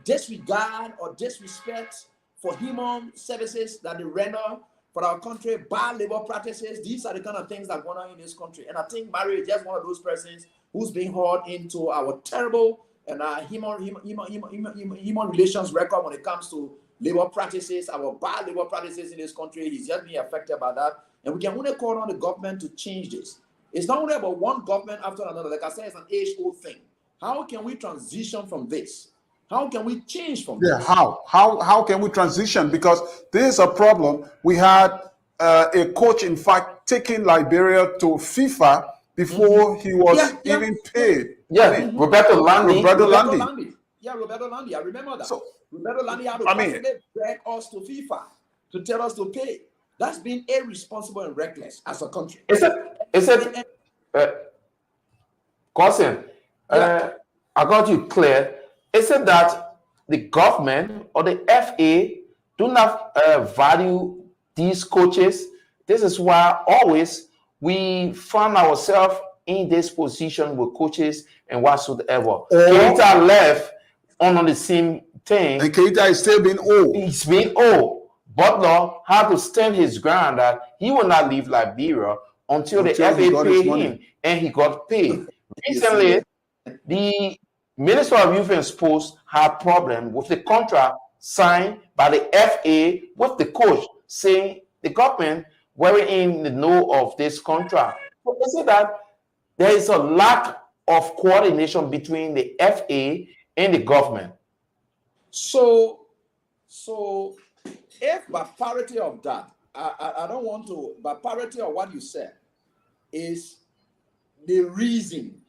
[SPEAKER 4] disregard or disrespect for human services that they render for our country, bad labor practices. These are the kind of things that are going on in this country. And I think Mario is just one of those persons who's being hauled into our terrible and human relations record when it comes to labor practices, our bad labor practices in this country. He's just being affected by that. And we can only call on the government to change this. It's not only about one government after another. Like I said, it's an age-old thing. How can we transition from this? How can we change from
[SPEAKER 1] Yeah,
[SPEAKER 4] this?
[SPEAKER 1] how can we transition? Because this is a problem. We had a coach, in fact, taking Liberia to FIFA before he was even paid.
[SPEAKER 2] Yeah,
[SPEAKER 1] I mean,
[SPEAKER 2] Roberto Landi.
[SPEAKER 1] Roberto Landi.
[SPEAKER 4] Yeah, Roberto Landi. I remember that.
[SPEAKER 1] So,
[SPEAKER 4] Roberto Landi had to
[SPEAKER 1] I mean,
[SPEAKER 4] personally drag us to FIFA to tell us to pay. That's been irresponsible and reckless as a country.
[SPEAKER 2] Is it Cousin, I got you clear. Is it that the government or the FA do not value these coaches? This is why always we find ourselves in this position with coaches and whatsoever. Keita left on the same thing.
[SPEAKER 1] And Keita is still being old.
[SPEAKER 2] He's been old. Butler had to stand his ground that he will not leave Liberia until the FA paid him, and he got paid. Recently, the Minister of Youth and Sports had problem with the contract signed by the FA with the coach, saying the government were in the know of this contract. So is it that there is a lack of coordination between the FA and the government?
[SPEAKER 4] So if by parity of that, I don't want to, by parity of what you said, is the reason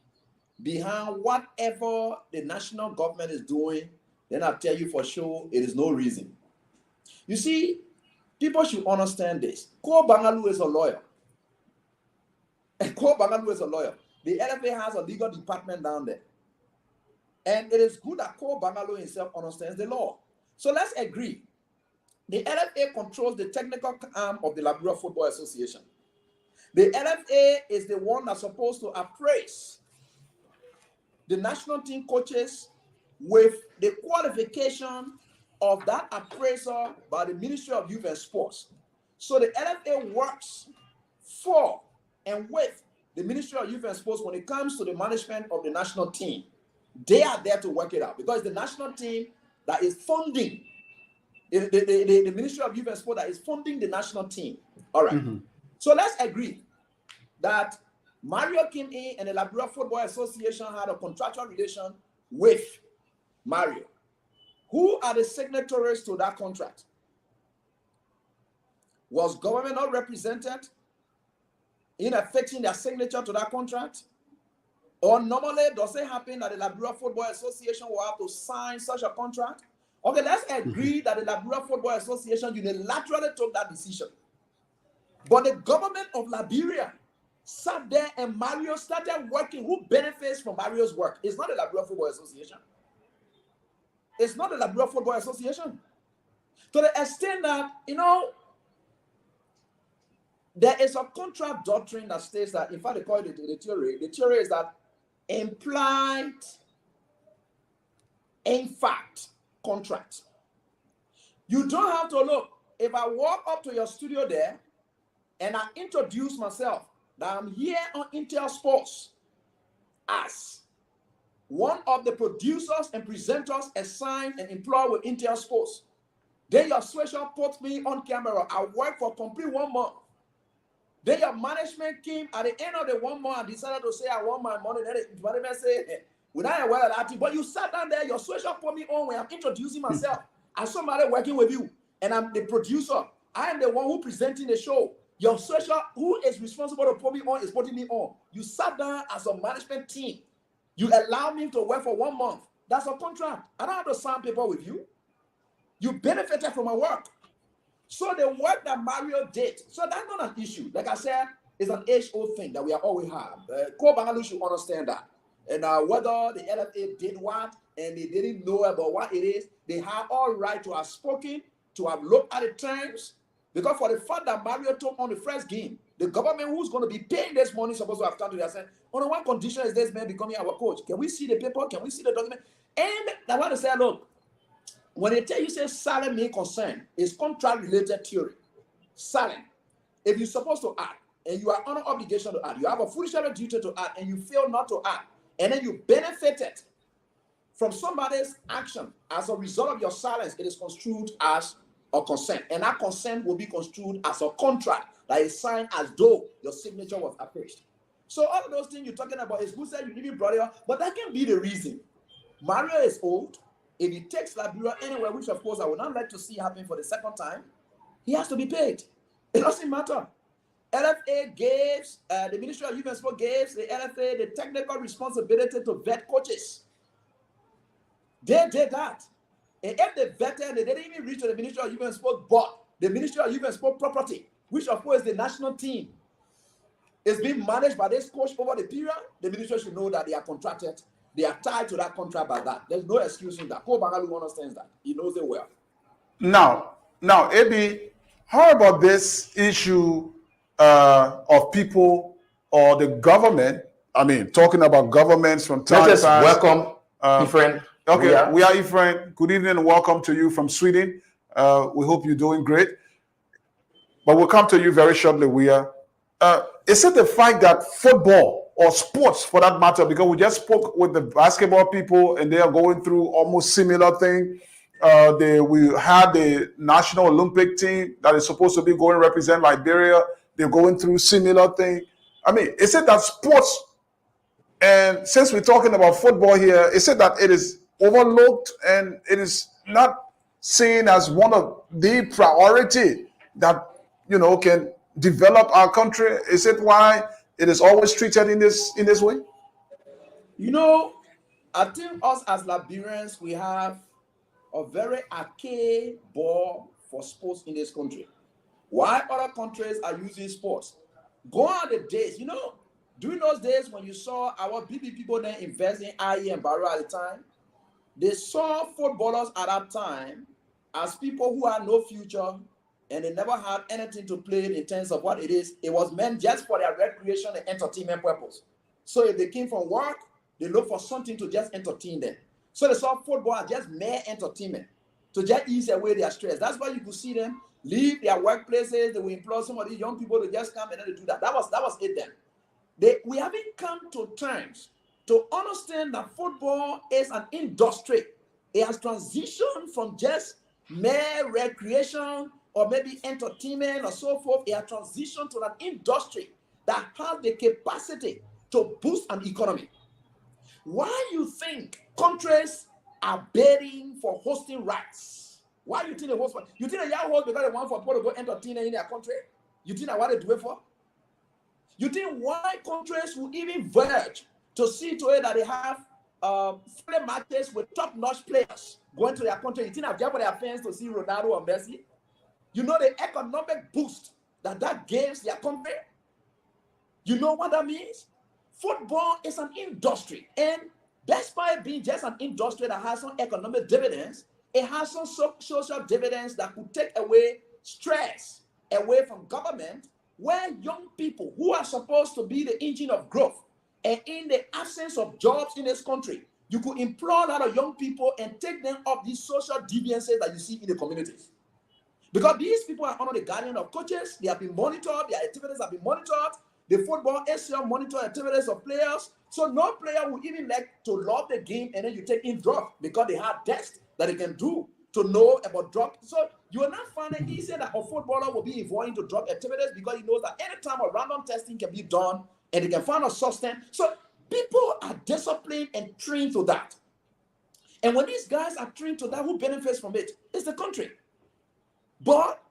[SPEAKER 4] behind whatever the national government is doing, then I'll tell you for sure it is no reason. You see, people should understand this. Ko Bangalu is a lawyer. Ko Bangalu is a lawyer. The LFA has a legal department down there. And it is good that Ko Bangalu himself understands the law. So let's agree. The LFA controls the technical arm of the Liberia Football Association. The LFA is the one that's supposed to appraise the national team coaches with the qualification of that appraiser by the Ministry of Youth and Sports. So the LFA works for and with the Ministry of Youth and Sports when it comes to the management of the national team. They are there to work it out because the national team that is funding the Ministry of Youth and Sport that is funding the national team. All right. So let's agree that Mario came in and the Liberia Football Association had a contractual relation with Mario. Who are the signatories to that contract? Was government not represented in affecting their signature to that contract? Or normally, does it happen that the Liberia Football Association will have to sign such a contract? Okay, let's agree that the Liberia Football Association unilaterally took that decision. But the government of Liberia sat there and Mario started working. Who benefits from Mario's work? It's not the Liberia Football Association. It's not the Liberia Football Association. To the extent that, there is a contract doctrine that states that, in fact, they call it the theory. The theory is that implied, in fact, contract. You don't have to look. If I walk up to your studio there and I introduce myself that I'm here on Intel Sports as one of the producers and presenters assigned and employed with Intel Sports, then your sweatshirt puts me on camera. I work for complete 1 month. Then your management came at the end of the 1 month and decided to say, I want my money. Then the management said, hey, we're not aware of that. But you sat down there, your sweatshirt put me on when I'm introducing myself as somebody working with you. And I'm the producer. I am the one who presenting the show. Your sweatshirt, who is responsible to put me on, is putting me on. You sat down as a management team. You allow me to work for 1 month. That's a contract. I don't have to sign paper with you. You benefited from my work. So the work that Mario did, so that's not an issue. Like I said, it's an age-old thing that we always have. Ko Bangalu should understand that. And whether the LFA did what and they didn't know about what it is, they have all right to have spoken, to have looked at the terms. Because for the fact that Mario took on the first game, the government who's going to be paying this money is supposed to have come to their saying, on one condition is this man becoming our coach. Can we see the paper? Can we see the document? And I want to say, look, when they tell you say silent may concern, it's contract-related theory. Silent. If you're supposed to act and you are under obligation to act, you have a fiduciary duty to act and you fail not to act, and then you benefited from somebody's action as a result of your silence, it is construed as a consent. And that consent will be construed as a contract that is signed as though your signature was affixed. So all of those things you're talking about is good that you even brought it up, but that can be the reason. Mario is old. If he takes Liberia anywhere, which of course I would not like to see happen for the second time, he has to be paid. It doesn't matter. LFA gives, the Ministry of Youth and Sport gives the LFA the technical responsibility to vet coaches. They did that. And if they vetted, they didn't even reach to the Ministry of Youth and Sport, but the Ministry of Youth and Sport property, which of course is the national team, is being managed by this coach over the period. The ministry should know that they are contracted. They are tied to that contract by that. There's no excuse in that. Cole Bagalu understands that. He knows it well.
[SPEAKER 1] Now, Abi, how about this issue of people or the government? I mean, talking about governments from time to time.
[SPEAKER 2] Welcome, Ephraim.
[SPEAKER 1] Okay, we are Ephraim. Good evening and welcome to you from Sweden. We hope you're doing great. But we'll come to you very shortly, we are. Is it the fact that football or sports for that matter, because we just spoke with the basketball people and they are going through almost similar thing. We had the National Olympic team that is supposed to be going to represent Liberia. They're going through similar thing. I mean, is it that sports, and since we're talking about football here, is it that it is overlooked and it is not seen as one of the priority that, you know, can develop our country? Is it why it is always treated in this way?
[SPEAKER 4] You know, I think us as Liberians, we have a very archaic ball for sports in this country. Why other countries are using sports? Go on the days, you know, during those days when you saw our BB people then invest in IE and Barrow at the time, they saw footballers at that time as people who had no future, and they never had anything to play in terms of what it is. It was meant just for their recreation and entertainment purpose. So if they came from work, they looked for something to just entertain them. So they saw football as just mere entertainment to just ease away their stress. That's why you could see them leave their workplaces. They will employ some of these young people to just come and then they do that. That was it then. We haven't come to terms to understand that football is an industry. It has transitioned from just mere recreation or maybe entertainment or so forth. It has transitioned to an industry that has the capacity to boost an economy. Why you think countries are bidding for hosting rights? Why you think they host? You think they host because they want for people to go entertain in their country? You think that's what they do it for? You think why countries will even verge to see to it that they have friendly matches with top-notch players going to their country? You think that's just for their fans to see Ronaldo or Messi? You know the economic boost that gives their country? You know what that means? Football is an industry, and despite being just an industry that has some economic dividends, it has some social dividends that could take away stress away from government, where young people who are supposed to be the engine of growth, and in the absence of jobs in this country, you could employ a lot of young people and take them off these social deviances that you see in the communities. Because these people are under the guardian of coaches, they have been monitored, their activities have been monitored. The football ACL monitor activities of players. So no player will even like to love the game and then you take in drugs because they have tests that they can do to know about drugs. So you will not find it easy that a footballer will be involved into drug activities because he knows that anytime a random testing can be done and they can find a substance. So people are disciplined and trained to that. And when these guys are trained to that, who benefits from it? It's the country. But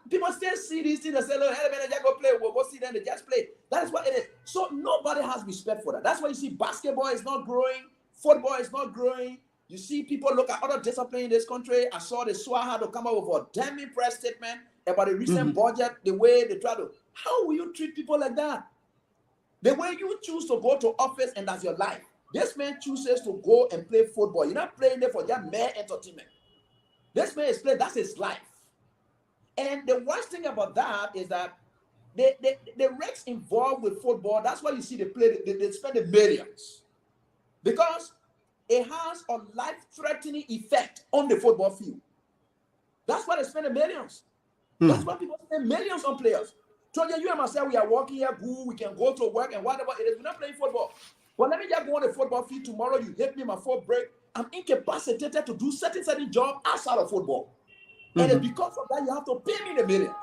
[SPEAKER 4] people still see these things and say, look, hey, man, just go play. We'll go see them, they just play. That's what it is. So nobody has respect for that. That's why you see basketball is not growing, football is not growing. You see people look at other disciplines in this country. I saw the SWA had to come up with a damning press statement about the recent budget, the way they try to. How will you treat people like that? The way you choose to go to office and that's your life. This man chooses to go and play football. You're not playing there for just mere entertainment. This man is playing, that's his life. And the worst thing about that is that the risks involved with football, that's why you see they spend the millions. Because it has a life-threatening effect on the football field. That's why they spend the millions. That's why people spend millions on players. So you and myself, we are working here, good, we can go to work and whatever it is. We're not playing football. But let me just go on the football field tomorrow. You hit me my foot break. I'm incapacitated to do certain job outside of football. And it's because of that you have to pay me the millions.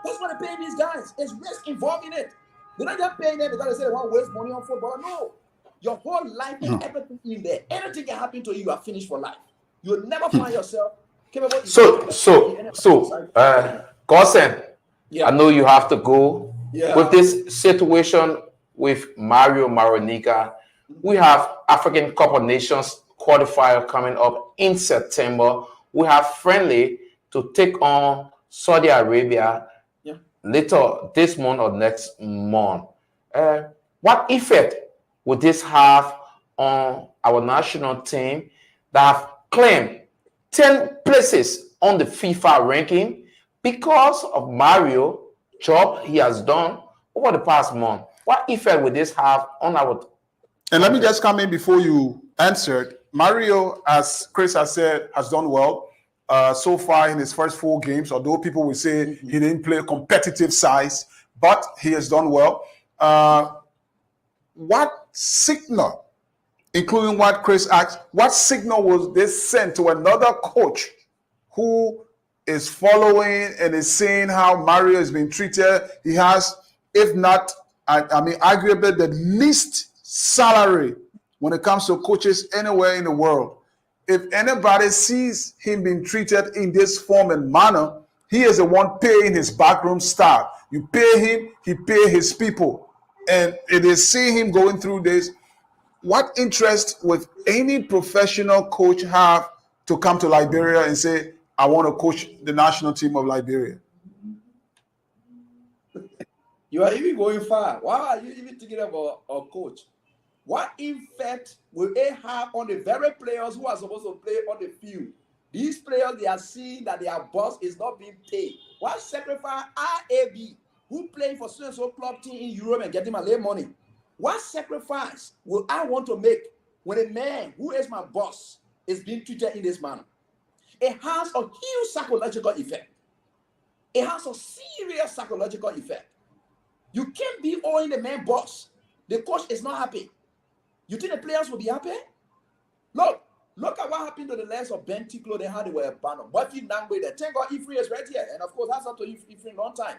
[SPEAKER 4] That's what they pay these guys. There's risk involved in it. They're not just paying them because they say they want to waste money on football. No. Your whole life is everything in there. Anything can happen to you, you are finished for life. You'll never find yourself capable.
[SPEAKER 2] Gosen,
[SPEAKER 4] Yeah.
[SPEAKER 2] I know you have to go.
[SPEAKER 4] Yeah.
[SPEAKER 2] With this situation with Mario Maronika, we have African Cup of Nations qualifier coming up in September. We have friendly to take on Saudi Arabia later this month or next month. What effect would this have on our national team that have claimed 10 places on the FIFA ranking because of Mario job he has done over the past month? What effect would this have on our?
[SPEAKER 1] And let me just come in before you answered. Mario, as Chris has said, has done well so far in his first 4 games, although people will say he didn't play competitive size, but he has done well. What signal, including what Chris asked, what signal was this sent to another coach who is following and is seeing how Mario is being treated? He has, if not, arguably the least salary when it comes to coaches anywhere in the world. If anybody sees him being treated in this form and manner, he is the one paying his backroom staff. You pay him, he pay his people. And it is seeing him going through this. What interest would any professional coach have to come to Liberia and say, I want to coach the national team of Liberia?
[SPEAKER 4] You are even going far. Why are you even thinking about a coach? What effect will it have on the very players who are supposed to play on the field? These players, they are seeing that their boss is not being paid. What sacrifice RAB, who playing for so-and-so club team in Europe and getting my lay money? What sacrifice will I want to make when a man who is my boss is being treated in this manner? It has a huge psychological effect. It has a serious psychological effect. You can't be owing the man boss. The coach is not happy. You think the players will be happy? Look at what happened to the legs of Ben Tiklo. They had they were abandoned. But Nangwe, there. Thank God Ifri is right here. And of course, that's up to Ifri long time.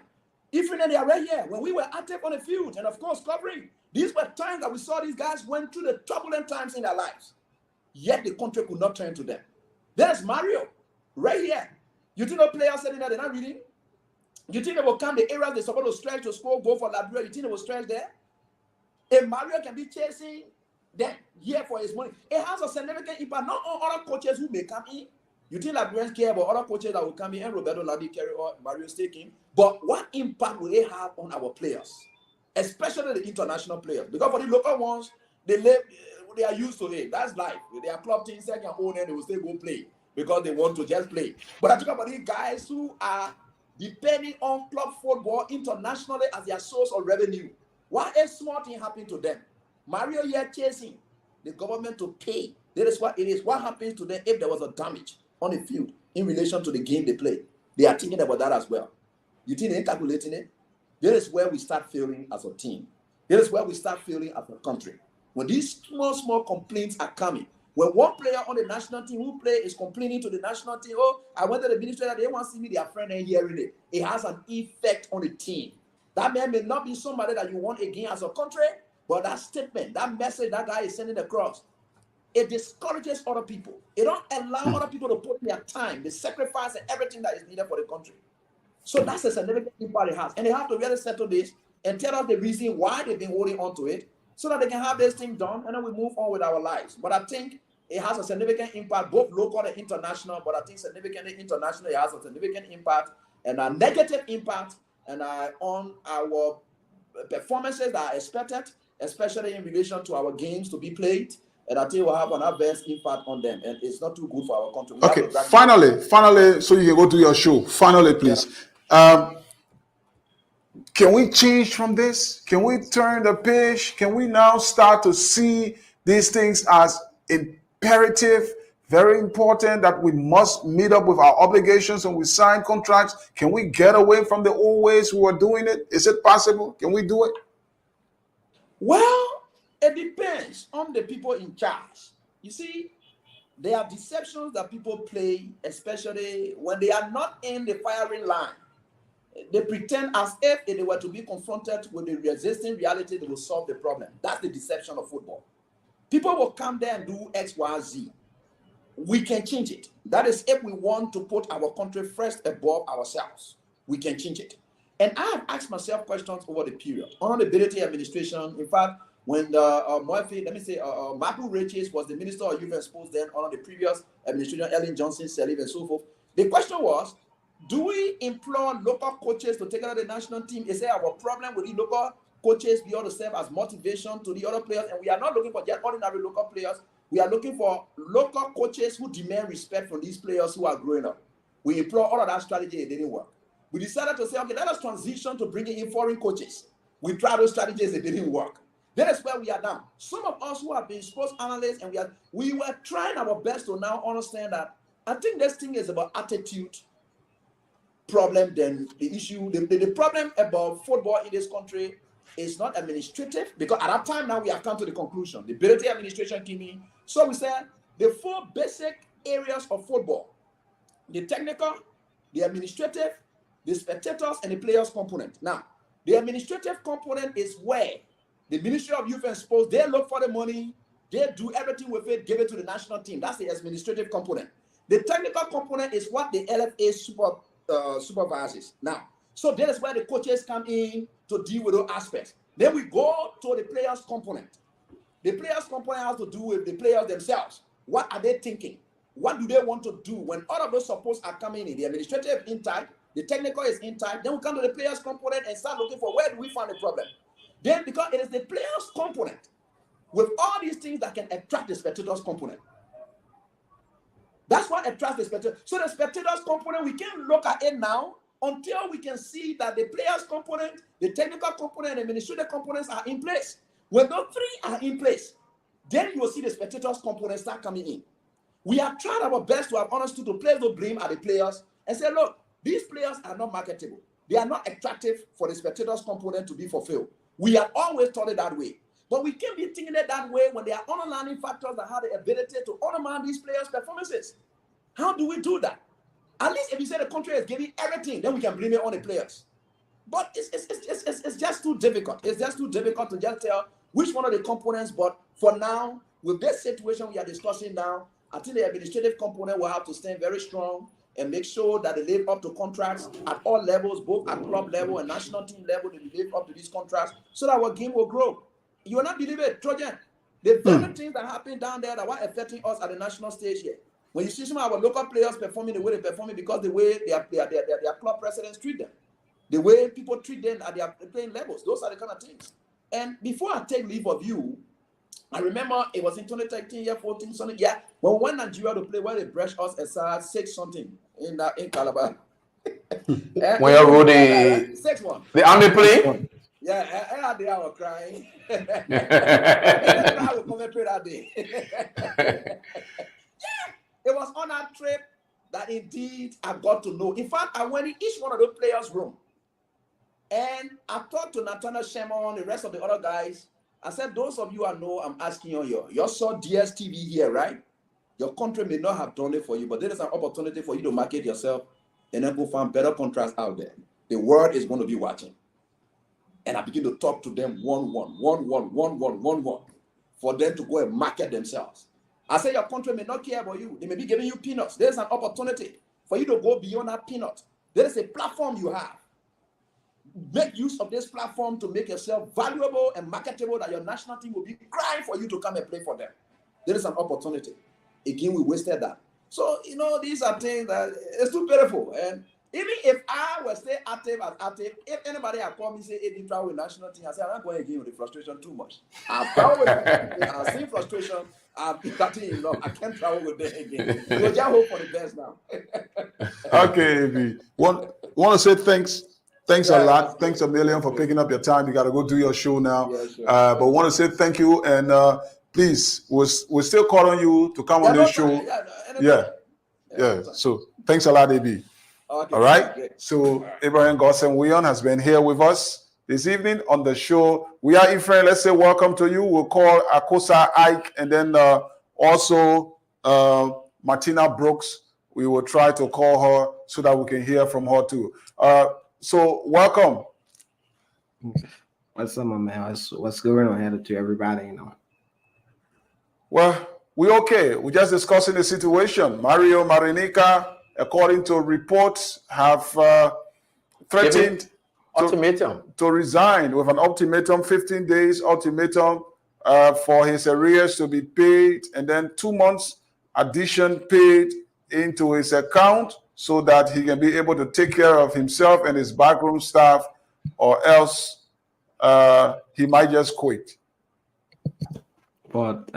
[SPEAKER 4] Ifri and they are right here. When we were active on the field and of course covering, these were times that we saw these guys went through the turbulent times in their lives. Yet the country could not turn to them. There's Mario right here. You think the players sitting there, they're not reading? You think they will come the areas they're supposed to stretch to score, go for Liberia? You think they will stretch there? If Mario can be chasing them here for his money, it has a significant impact not on other coaches who may come in. You think Liberians care about other coaches that will come in and Roberto Ladi carry or Mario's taking? But what impact will they have on our players, especially the international players? Because for the local ones, they are used to it. That's life. With their club teams, they can own it, they will still go play because they want to just play. But I talk about these guys who are depending on club football internationally as their source of revenue. What a small thing happened to them? Mario here chasing the government to pay. That is what it is. What happens to them if there was a damage on the field in relation to the game they play? They are thinking about that as well. You think they're calculating it? That is where we start failing as a team. That is where we start failing as a country. When these small complaints are coming, when one player on the national team who play is complaining to the national team, oh, I went to the ministry that they want to see me, their friend, and hearing it. It has an effect on the team. That man may not be somebody that you want again as a country, but that statement, that message that guy is sending across, it discourages other people. It don't allow other people to put their time, the sacrifice, and everything that is needed for the country. So that's a significant impact it has. And they have to really settle this and tell us the reason why they've been holding on to it so that they can have this thing done and then we move on with our lives. But I think it has a significant impact, both local and international, but I think significantly international, it has a significant impact and a negative impact and on our performances that are expected, especially in relation to our games to be played. And I think we'll have an adverse impact on them. And it's not too good for our country.
[SPEAKER 1] Okay, finally, so you can go to your show. Finally, please. Yeah. Can we change from this? Can we turn the page? Can we now start to see these things as imperative, very important, that we must meet up with our obligations and we sign contracts? Can we get away from the old ways we were doing it? Is it possible? Can we do it?
[SPEAKER 4] Well, it depends on the people in charge. You see, there are deceptions that people play, especially when they are not in the firing line. They pretend as if they were to be confronted with the existing reality, they will solve the problem. That's the deception of football. People will come there and do X, Y, Z. We can change it. That is, if we want to put our country first above ourselves, we can change it. And I have asked myself questions over the period. Honorability administration, in fact, when Mapu Riches was the Minister of Youth and Sports then under the previous administration, Ellen Johnson, Sirleaf, and so forth, the question was, do we implore local coaches to take out the national team? Is there our problem with the local coaches be able to serve as motivation to the other players? And we are not looking for just ordinary local players. We are looking for local coaches who demand respect from these players who are growing up. We employ all of that strategy, it didn't work. We decided to say, okay, let us transition to bringing in foreign coaches. We tried those strategies, it didn't work. That is where we are now. Some of us who have been sports analysts, and we were trying our best to now understand that I think this thing is about attitude problem than the issue. The problem about football in this country is not administrative, because at that time now we have come to the conclusion. The ability administration came in. So we said the 4 basic areas of football: the technical, the administrative, the spectators, and the players component. Now, the administrative component is where the Ministry of Youth and Sports, they look for the money, they do everything with it, give it to the national team. That's the administrative component. The technical component is what the LFA supervises. Now, so that is where the coaches come in to deal with those aspects. Then we go to the players component. The players component has to do with the players themselves. What are they thinking? What do they want to do? When all of those supports are coming in, the administrative in tight, the technical is in tight, then we come to the players component and start looking for where do we find the problem. Then, because it is the players component with all these things that can attract the spectators component. That's what attracts the spectators. So the spectators component, we can't look at it now until we can see that the players component, the technical component, and the administrative components are in place. When those 3 are in place, then you will see the spectators component start coming in. We have tried our best to have understood to place the blame at the players and say, look, these players are not marketable. They are not attractive for the spectators component to be fulfilled. We have always thought it that way. But we can't be thinking it that way when there are underlying factors that have the ability to undermine these players' performances. How do we do that? At least if you say the country is giving everything, then we can blame it on the players. But it's just too difficult. It's just too difficult to just tell which one of the components. But for now, with this situation we are discussing now, I think the administrative component will have to stand very strong and make sure that they live up to contracts at all levels, both at club level and national team level. They live up to these contracts so that our game will grow. You will not believe it, Trojan. The very things that happen down there that were affecting us at the national stage here. When you see some of our local players performing the way they perform, because the way their club presidents treat them, the way people treat them at their playing levels, those are the kind of things. And before I take leave of you, I remember it was in 2013, 14 something. Yeah, when we went to Nigeria to play, where they brushed us aside 6 something in Calabar.
[SPEAKER 2] When you wrote the
[SPEAKER 4] 6-1.
[SPEAKER 2] The army play?
[SPEAKER 4] Yeah, they were crying. I will come and pray that day. It was on that trip that indeed I got to know. In fact, I went in each one of those players' room. And I talked to Nathaniel Shemon, the rest of the other guys. I said, those of you I know, I'm asking you saw DSTV here, right? Your country may not have done it for you, but there is an opportunity for you to market yourself and then go find better contracts out there. The world is going to be watching. And I begin to talk to them one, for them to go and market themselves. I say your country may not care about you. They may be giving you peanuts. There's an opportunity for you to go beyond that peanut. There is a platform you have. Make use of this platform to make yourself valuable and marketable, that your national team will be crying for you to come and play for them. There is an opportunity. Again, we wasted that. So, these are things that it's too pitiful. And even if I was stay active, if anybody had called me and say, hey, you travel with national team, I say, I'm not going again with the frustration too much. I've seen frustration. I've been enough. I can't travel with them again. We'll just hope for the best now.
[SPEAKER 1] Okay, AB. Want to say thanks. Thanks a lot. Thanks a million for picking up your time. You got to go do your show now. Yeah, sure. But want to say thank you. And please, we'll still call on you to come on this show. Yeah. So thanks a lot, AB. Okay, all right. Great. So Abraham Godson-Williams has been here with us this evening on the show. We are in friend. Let's say welcome to you. We'll call Akosa Ike and then also Martina Brooks. We will try to call her so that we can hear from her too. So welcome.
[SPEAKER 5] What's up, my man? What's going on here to everybody, you know?
[SPEAKER 1] Well, we're okay. We're just discussing the situation. Mario Marinica, according to reports, have threatened
[SPEAKER 2] Ultimatum.
[SPEAKER 1] to resign with an ultimatum, 15 days ultimatum for his arrears to be paid, and then 2 months addition paid into his account so that he can be able to take care of himself and his backroom staff, or else he might just quit.
[SPEAKER 5] But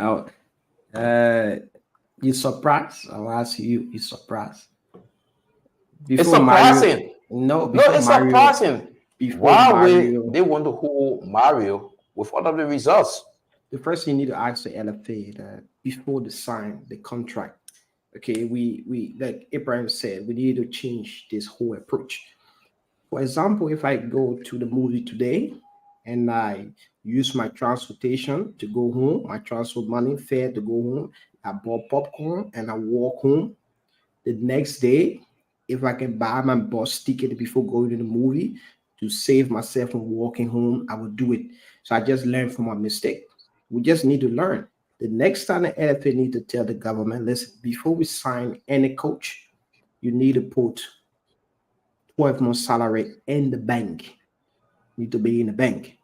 [SPEAKER 5] you surprised? I'll ask you, you surprised?
[SPEAKER 2] It's surprising.
[SPEAKER 5] It's
[SPEAKER 2] surprising.
[SPEAKER 5] Why
[SPEAKER 2] they want to hold Mario with all of the results?
[SPEAKER 5] The first thing you need to ask the LFA that before they sign the contract, okay, we like Abraham said, we need to change this whole approach. For example, if I go to the movie today and I use my transportation to go home, my transport money, fare to go home, I bought popcorn and I walk home. The next day, if I can buy my bus ticket before going to the movie to save myself from walking home, I will do it. So I just learned from my mistake. We just need to learn. The next time the LFA need to tell the government, listen, before we sign any coach, you need to put 12 months salary in the bank. Need to be in the bank.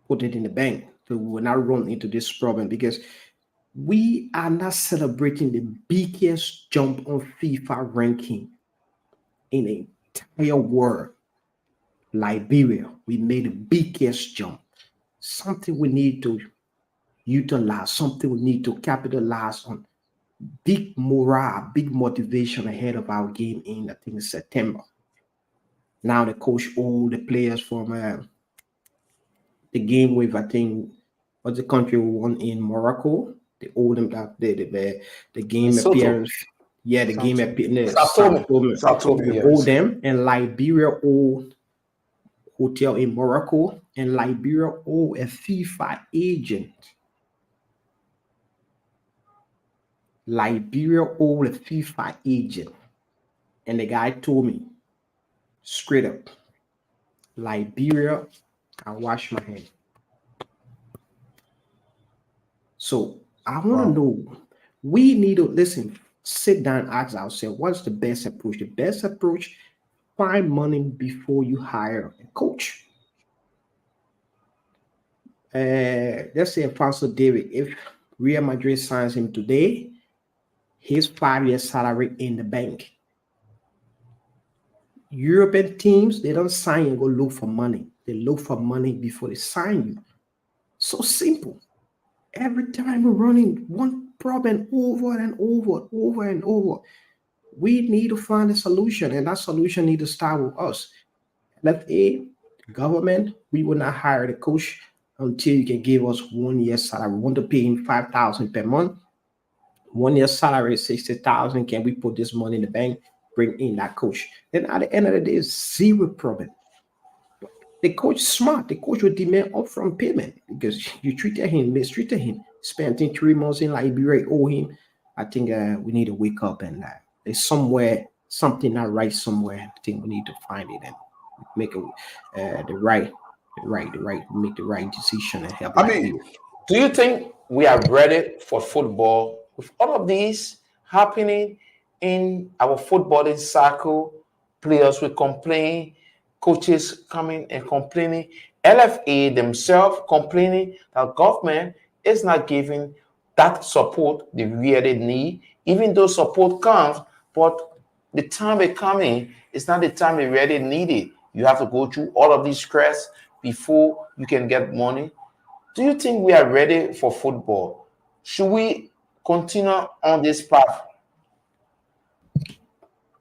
[SPEAKER 5] Put it in the bank. So we will not run into this problem because we are not celebrating the biggest jump on FIFA ranking in the entire world. Liberia, we made the biggest jump. Something we need to utilize, something we need to capitalize on. Big morale, big motivation ahead of our game in, I think, September. Now the coach, all the players from the game with, I think, what's the country we won in Morocco? They all them that the game
[SPEAKER 2] Lesotho.
[SPEAKER 5] appearance. Yeah, the game appearance.
[SPEAKER 1] Sao Tome,
[SPEAKER 5] They
[SPEAKER 1] yes.
[SPEAKER 5] all them, and Liberia all hotel in Morocco, and Liberia all a FIFA agent. Liberia all a FIFA agent. And the guy told me straight up, Liberia, I wash my hand. So I want to know, we need to listen, sit down, ask ourselves, what's the best approach? The best approach, find money before you hire a coach. Let's say Alfonso David, if Real Madrid signs him today, his 5-year salary in the bank. European teams, they don't sign you and go look for money. They look for money before they sign you. So simple. Every time we're running one problem over and over. We need to find a solution, and that solution need to start with us. LFA, government, we will not hire the coach until you can give us 1 year salary. We want to pay him $5,000 per month. 1 year salary is $60,000. Can we put this money in the bank? Bring in that coach. Then at the end of the day, zero problem. The coach is smart. The coach will demand upfront payment because you treated him, mistreated him, spent 3 months in Liberia, owe him. I think we need to wake up and there's something not right somewhere. I think we need to find it and make the right, make the right decision and help.
[SPEAKER 2] Do you think we are ready for football with all of these happening in our footballing cycle? Players will complain, coaches coming and complaining, LFA themselves complaining that government is not giving that support they really need, even though support comes, but the time they come in, it's not the time they really need it. You have to go through all of these stress before you can get money. Do you think we are ready for football? Should we continue on this path?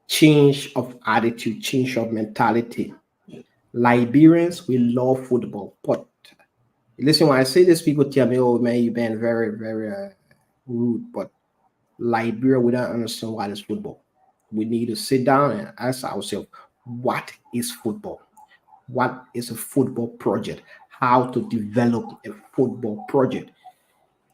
[SPEAKER 5] Change of attitude, change of mentality. Liberians, we love football, but listen, when I say this, people tell me, oh man, you've been very, very rude, but Liberia, we don't understand what is football. We need to sit down and ask ourselves, what is football? What is a football project? How to develop a football project?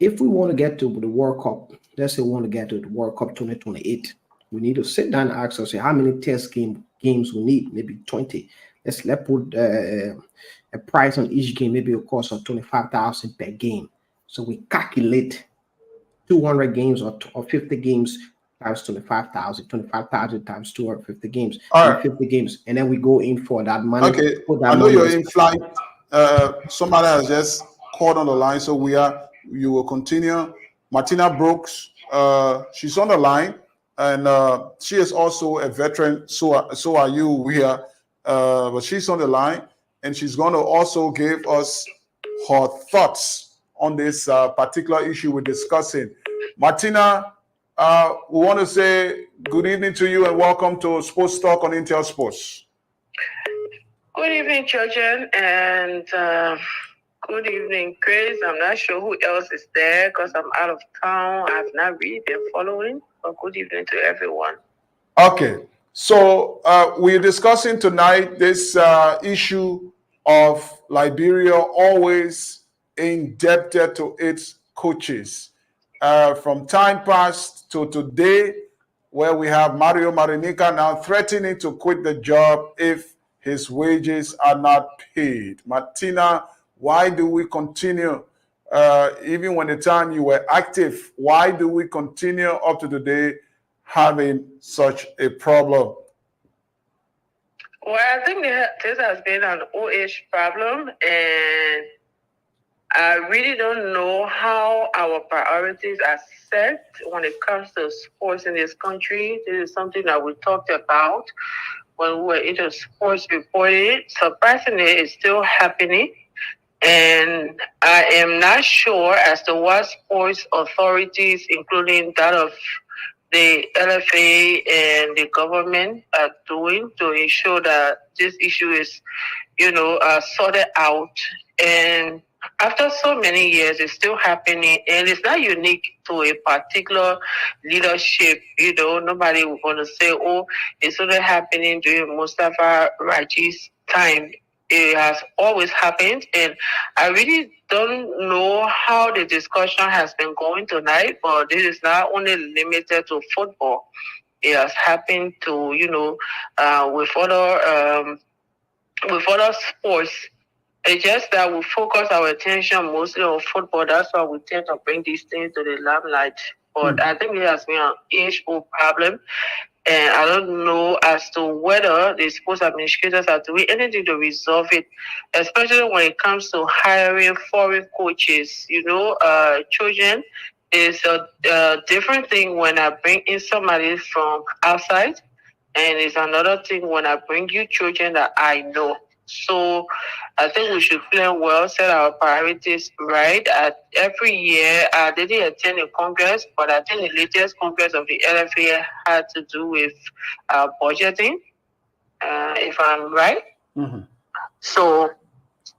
[SPEAKER 5] If we want to get to the World Cup, let's say we want to get to the World Cup 2028, we need to sit down and ask ourselves how many test games we need, maybe 20. let's put a price on each game, maybe a cost of 25,000 per game. So we calculate 200 games or 50 games times 25,000, 25,000 times 250 games,
[SPEAKER 1] All right.
[SPEAKER 5] 50 games, and then we go in for that money.
[SPEAKER 1] Okay.
[SPEAKER 5] Put that
[SPEAKER 1] I know
[SPEAKER 5] money
[SPEAKER 1] you're
[SPEAKER 5] as-
[SPEAKER 1] in flight. Somebody has just called on the line, so you will continue. Martina Brooks, she's on the line, and she is also a veteran. So are you. But she's on the line, and she's going to also give us her thoughts on this particular issue we're discussing. Martina, we want to say good evening to you and welcome to Sports Talk on Intel Sports.
[SPEAKER 6] Good evening, children, and good evening, Chris. I'm not sure who else is there because I'm out of town. I've not really been following, but good evening to everyone.
[SPEAKER 1] Okay, so we're discussing tonight this issue of Liberia always indebted to its coaches. From time past to today, where we have Mario Marinica now threatening to quit the job if his wages are not paid. Martina, why do we continue, even when the time you were active, why do we continue up to today having such a problem?
[SPEAKER 6] Well, I think this has been an OH problem, and I really don't know how our priorities are set when it comes to sports in this country. This is something that we talked about when we were into sports reporting. Surprisingly, it's still happening. And I am not sure as to what sports authorities, including that of the LFA and the government, are doing to ensure that this issue is, sorted out. And after so many years, it's still happening, and it's not unique to a particular leadership. Nobody will want to say, "Oh, it's only happening during Mustafa Raji's time." It has always happened, and I really don't know how the discussion has been going tonight. But this is not only limited to football; it has happened to with other sports. It's just that we focus our attention mostly on football. That's why we tend to bring these things to the limelight. But I think it has been an age-old problem. And I don't know as to whether the sports administrators are doing anything to resolve it, especially when it comes to hiring foreign coaches. Children is a different thing when I bring in somebody from outside, and it's another thing when I bring you children that I know. So I think we should plan well, set our priorities right. Every year, I didn't attend a congress, but I think the latest congress of the LFA had to do with budgeting, if I'm right.
[SPEAKER 1] Mm-hmm.
[SPEAKER 6] So,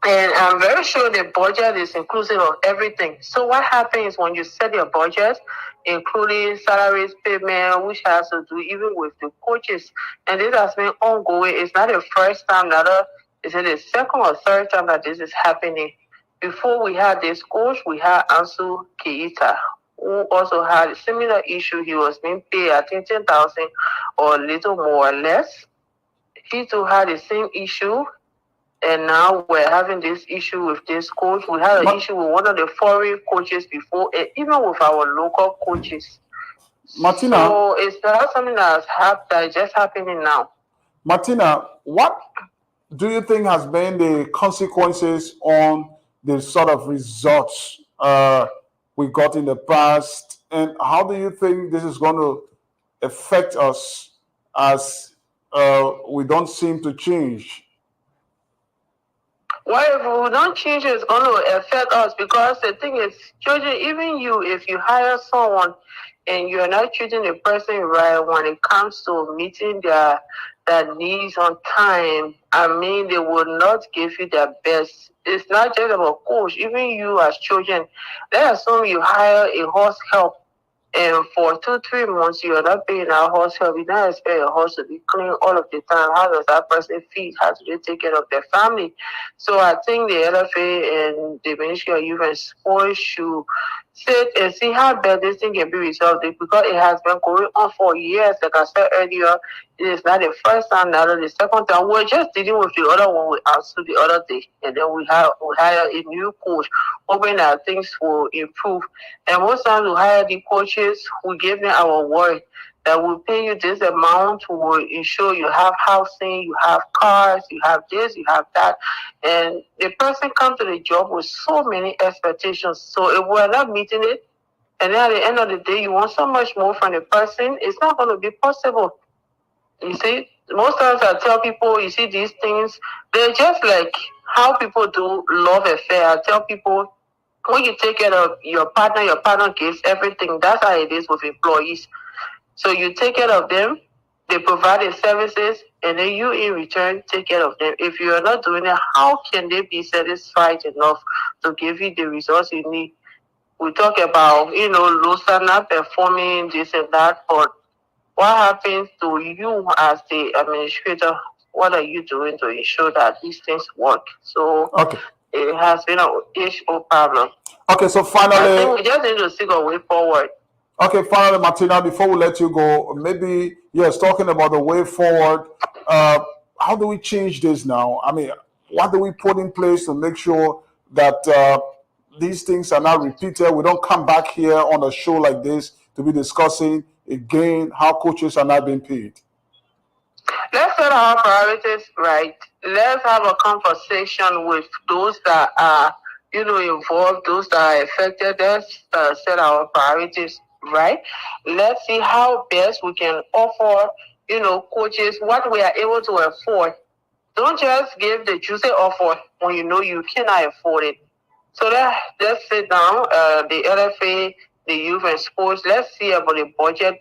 [SPEAKER 6] and I'm very sure the budget is inclusive of everything. So what happens when you set your budget, including salaries, payment, which has to do even with the coaches, and this has been ongoing. It's not the first time is it the second or third time that this is happening? Before we had this coach, we had Ansu Keita, who also had a similar issue. He was being paid, I think, 10,000 or a little more or less. He too had the same issue. And now we're having this issue with this coach. We had an issue with one of the foreign coaches before, and even with our local coaches.
[SPEAKER 1] Martina,
[SPEAKER 6] so it's not something that is just happening now.
[SPEAKER 1] Martina, what do you think has been the consequences on the sort of results we got in the past, and how do you think this is going to affect us as we don't seem to change?
[SPEAKER 6] Well, if we don't change, it's going to affect us, because the thing is, children, even you, if you hire someone and you're not treating the person right when it comes to meeting their needs on time, they will not give you their best. It's not just about coach. Even you as children, let's assume you hire a horse help and for 2-3 months you are not paying our house help, you don't expect your house to be clean all of the time. How does that person feed? How do they take care of their family? So I think the LFA and the Ministry of Youth and Sports should sit and see how bad this thing can be resolved, because it has been going on for years. Like I said earlier, it is not the first time, not the second time. We're just dealing with the other one we asked the other day, and then we hire a new coach, hoping that things will improve. And most times we hire the coaches, we give them our word that we'll pay you this amount, will ensure you have housing, you have cars, you have this, you have that. And the person comes to the job with so many expectations. So if we're not meeting it, and then at the end of the day, you want so much more from the person, it's not going to be possible. You see, most times I tell people, you see, these things, they're just like how people do love affair. I tell people, when you take care of your partner gives everything. That's how it is with employees. So you take care of them, they provide the services, and then you in return take care of them. If you are not doing it, how can they be satisfied enough to give you the results you need? We talk about, Lusa not performing this and that, but what happens to you as the administrator? What are you doing to ensure that these things work? So
[SPEAKER 1] Okay.
[SPEAKER 6] it has been an issue problem.
[SPEAKER 1] Okay, so
[SPEAKER 6] I think
[SPEAKER 1] finally,
[SPEAKER 6] we just need to seek a way forward.
[SPEAKER 1] Martina, before we let you go, maybe, yes, talking about the way forward, how do we change this now? I mean, what do we put in place to make sure that these things are not repeated? We don't come back here on a show like this to be discussing again how coaches are not being paid.
[SPEAKER 6] Let's set our priorities right. Let's have a conversation with those that are, involved, those that are affected. Let's set our priorities right. Let's see how best we can offer, coaches what we are able to afford. Don't just give the juicy offer when you know you cannot afford it. So let's sit down, the LFA, the youth and sports. Let's see about the budget.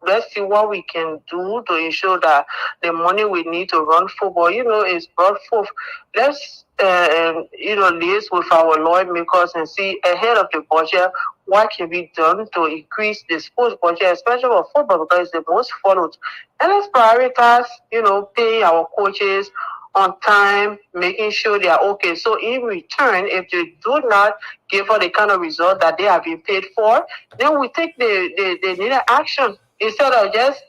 [SPEAKER 6] Let's see what we can do to ensure that the money we need to run football, is brought forth. Let's, liaise with our lawmakers and see ahead of the budget what can be done to increase the sports budget, especially for football, because it's the most followed. And let's prioritize, paying our coaches on time, making sure they are okay. So in return, if they do not give us the kind of result that they have been paid for, then we take the needed action instead of just,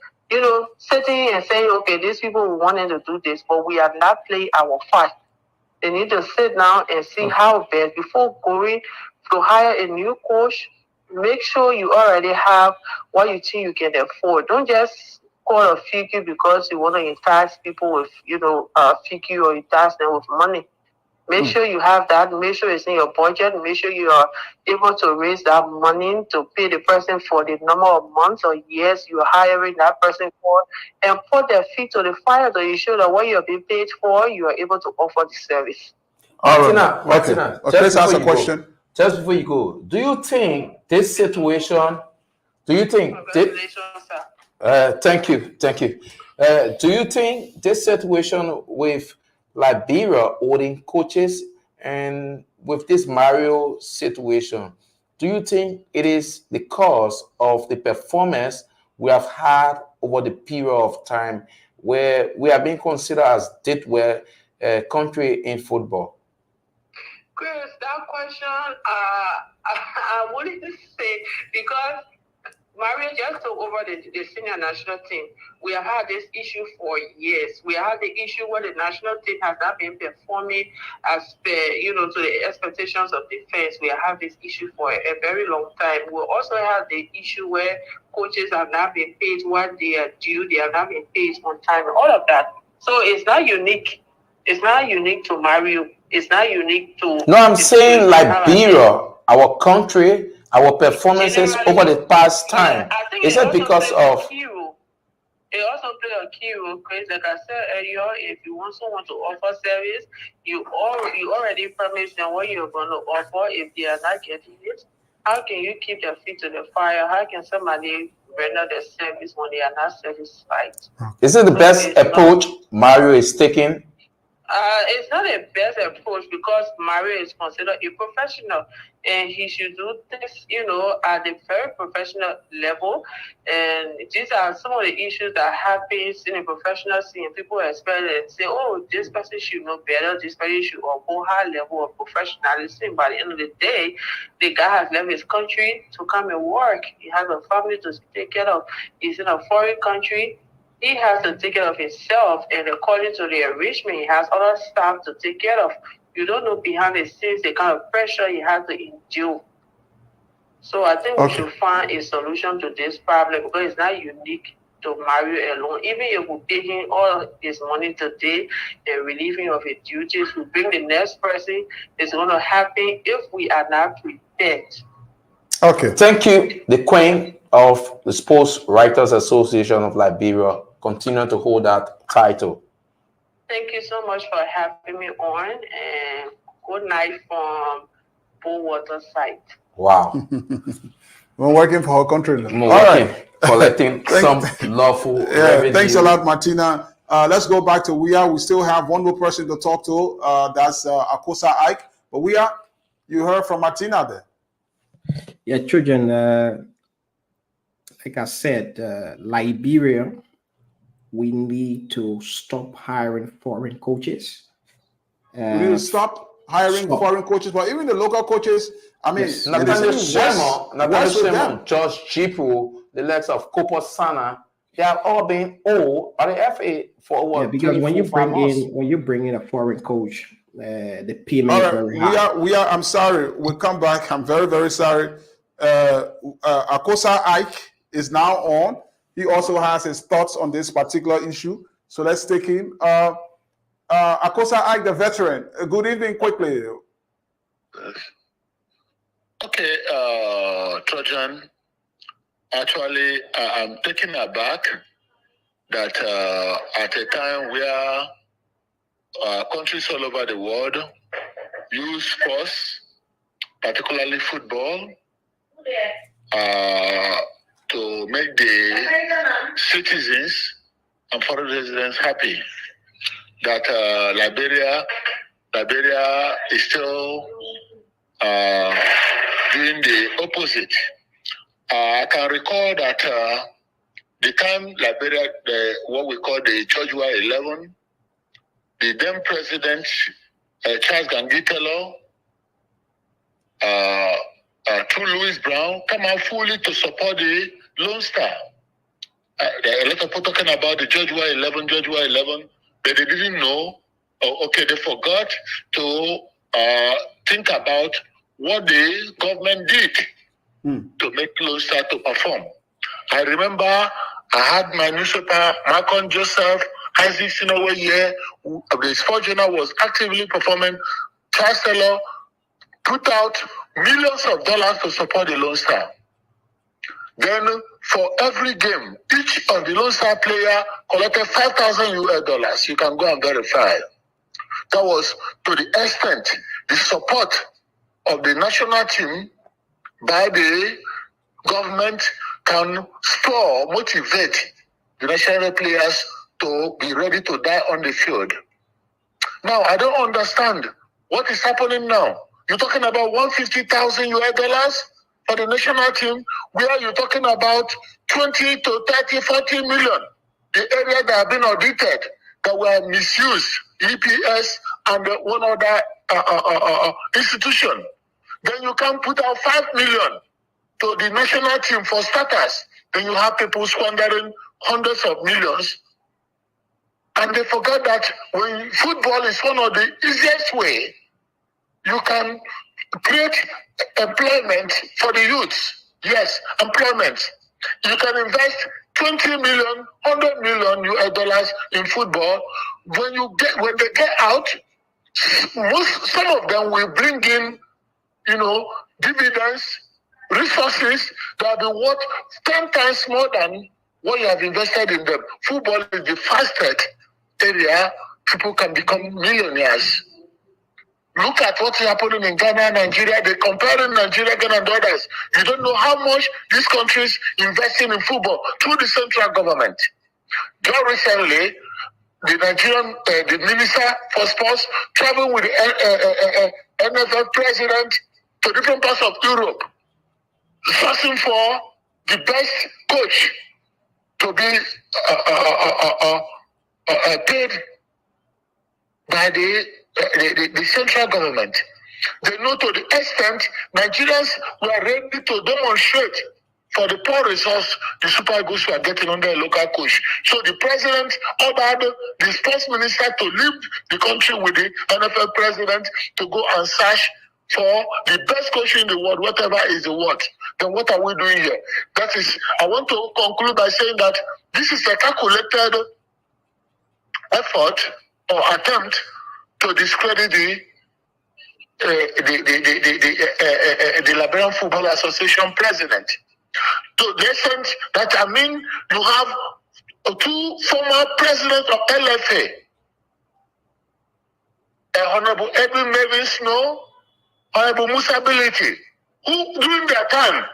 [SPEAKER 6] sitting and saying, okay, these people wanted to do this, but we have not played our part. They need to sit down and see how best before going to hire a new coach. Make sure you already have what you think you can afford. Don't just call a figure because you want to entice people with, figure or entice them with money. Make sure you have that. Make sure it's in your budget. Make sure you are able to raise that money to pay the person for the number of months or years you are hiring that person for, and put their feet to the fire to ensure that what you are being paid for, you are able to offer the service.
[SPEAKER 2] Martina,
[SPEAKER 1] Let's ask a question.
[SPEAKER 2] Just before you go, do you think this situation?
[SPEAKER 6] Congratulations, sir.
[SPEAKER 2] Thank you. Do you think this situation with Liberia holding coaches and with this Mario situation, do you think it is the cause of the performance we have had over the period of time where we are being considered as did-well country in football?
[SPEAKER 6] Chris, that question, I wanted to say, because Mario just took over the senior national team. We have had this issue for years. We have the issue where the national team has not been performing as per, to the expectations of the fans. We have had this issue for a very long time. We also have the issue where coaches have not been paid what they are due. They have not been paid on time. All of that. So it's not unique. It's not unique to Mario. It's not unique to...
[SPEAKER 2] No, I'm saying Liberia, our country, our performances over the past time. Is it because of...
[SPEAKER 6] It also plays a key role, Chris. Like I said earlier, if you want someone to offer service, you already promised them what you're going to offer. If they are not getting it, how can you keep their feet to the fire? How can somebody render their service when they are not satisfied?
[SPEAKER 2] Is it the best approach Mario is taking?
[SPEAKER 6] It's not the best approach because Mario is considered a professional, and he should do this, at a very professional level. And these are some of the issues that happens in a professional scene. People expect and say, "Oh, this person should know better. This person should go high level of professionalism." By the end of the day, the guy has left his country to come and work. He has a family to take care of. He's in a foreign country. He has to take care of himself, and according to the arrangement, he has other staff to take care of. You don't know behind the scenes the kind of pressure he has to endure. So I think we should find a solution to this problem, because it's not unique to Mario alone. Even if we pay him all his money today and relieve him of his duties, we bring the next person, it's going to happen if we are not prepared.
[SPEAKER 1] Okay.
[SPEAKER 2] Thank you, the Queen of the Sports Writers Association of Liberia. Continue to hold that title.
[SPEAKER 6] Thank you so much for having me on, and good night from Bullwater site.
[SPEAKER 2] Wow.
[SPEAKER 1] We're working for our country now.
[SPEAKER 2] All right. Collecting some lawful revenue.
[SPEAKER 1] Thanks a lot, Martina. Let's go back to Wia. We still have one more person to talk to. That's Akosa Ike. But Wia, you heard from Martina there.
[SPEAKER 5] Yeah, children, like I said, Liberia, we need to stop hiring foreign coaches.
[SPEAKER 1] We need to stop hiring foreign coaches, but even the local coaches, I mean,
[SPEAKER 5] Yes.
[SPEAKER 2] Nathaniel Simon, George Chipu, the likes of Kopo Sana, they have all been owed by the FA for over
[SPEAKER 5] because when you bring in a foreign coach, the payment is very high.
[SPEAKER 1] I'm sorry. We'll come back. I'm very, very sorry. Akosa Ike is now on. He also has his thoughts on this particular issue. So let's take him. Akosa Ike, the veteran. Good evening, quickly.
[SPEAKER 7] Okay, Trojan. Actually, I'm taken aback that at a time where countries all over the world use sports, particularly football, to make the citizens and foreign residents happy, that Liberia is still doing the opposite. I can recall that the time Liberia, what we call the Georgia 11, the then president, Charles Gangi Taylor, through Louis Brown, come out fully to support the Lone Star. There are a lot of people talking about the Georgia 11, but they didn't know, they forgot to think about what the government did to make Lone Star to perform. I remember I had my newspaper, Malcolm Joseph, Isaac Sinowa here, the Sport Journal was actively performing. Charles Taylor put out millions of dollars to support the Lone Star. Then for every game, each of the Lone Star player collected $5,000 US. You can go and verify. That was to the extent the support of the national team by the government can spur, motivate the national players to be ready to die on the field. Now, I don't understand what is happening now. You're talking about $150,000 US for the national team, where you're talking about 20 to 30, 40 million. The areas that have been audited that were misused, EPS and one other institution. Then you can put out 5 million to the national team for starters. Then you have people squandering hundreds of millions. And they forget that when football is one of the easiest way you can create employment for the youth. Yes, employment. You can invest 20 million, 100 million US in football. When they get out, some of them will bring in, dividends, resources that will be worth 10 times more than what you have invested in them. Football is the fastest area people can become millionaires. Look at what's happening in Ghana and Nigeria. They're comparing Nigeria, Ghana, and others. You don't know how much these countries investing in football through the central government. Just recently, the Nigerian, the Minister for Sports traveled with the NFL president to different parts of Europe, searching for the best coach to be paid by the central government. They know to the extent Nigerians were ready to demonstrate for the poor results the Super Eagles were getting under a local coach. So the president ordered the sports minister to leave the country with the NFL president to go and search for the best coach in the world, whatever is the word. Then what are we doing here? That is, I want to conclude by saying that this is a calculated effort or attempt to discredit the Liberian Football Association president. To the extent that, I mean, you have two former presidents of LFA, Honorable Edwin Melvin Snow, Honorable Musa Bility, who during their time,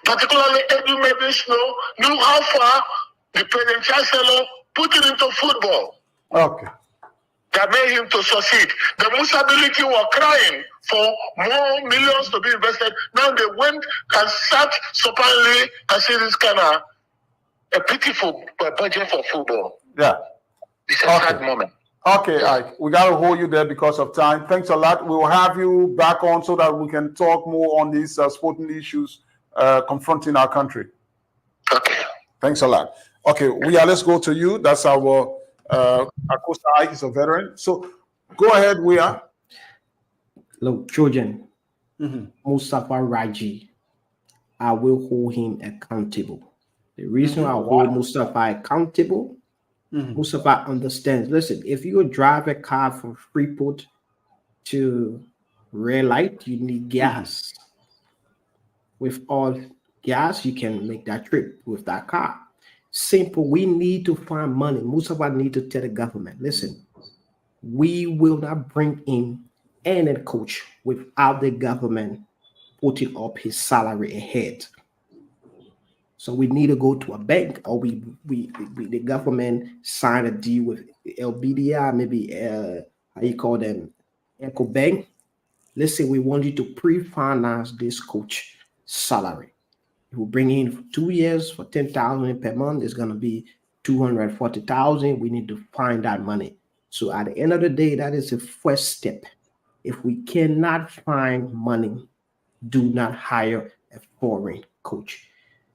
[SPEAKER 7] particularly Edwin Melvin Snow, knew how far the President Chancellor put it into football.
[SPEAKER 1] Okay.
[SPEAKER 7] That made him to succeed. The Musa Bility were crying for more millions to be invested. Now they went and sat supinely and said this kind of a pitiful budget for football.
[SPEAKER 1] Yeah.
[SPEAKER 7] It's a sad moment.
[SPEAKER 1] Okay, Ike, we got to hold you there because of time. Thanks a lot. We will have you back on so that we can talk more on these sporting issues confronting our country.
[SPEAKER 7] Okay.
[SPEAKER 1] Thanks a lot. Okay, let's go to you. That's our Acosta Ike is a veteran. So go ahead, we are.
[SPEAKER 5] Look, Trojan, Mustafa Raji, I will hold him accountable. The reason I hold Mustafa accountable, Mustafa understands. Listen, if you drive a car from Freeport to Red Light, you need gas. With all gas, you can make that trip with that car. Simple. We need to find money. Mustafa need to tell the government, listen, we will not bring in any coach without the government putting up his salary ahead. So we need to go to a bank, or we the government sign a deal with LBDI, maybe how you call them, Eco Bank. Let's say we want you to pre-finance this coach salary. We bring in for 2 years for 10,000 per month. It's gonna be 240,000. We need to find that money. So at the end of the day, that is the first step. If we cannot find money, do not hire a foreign coach.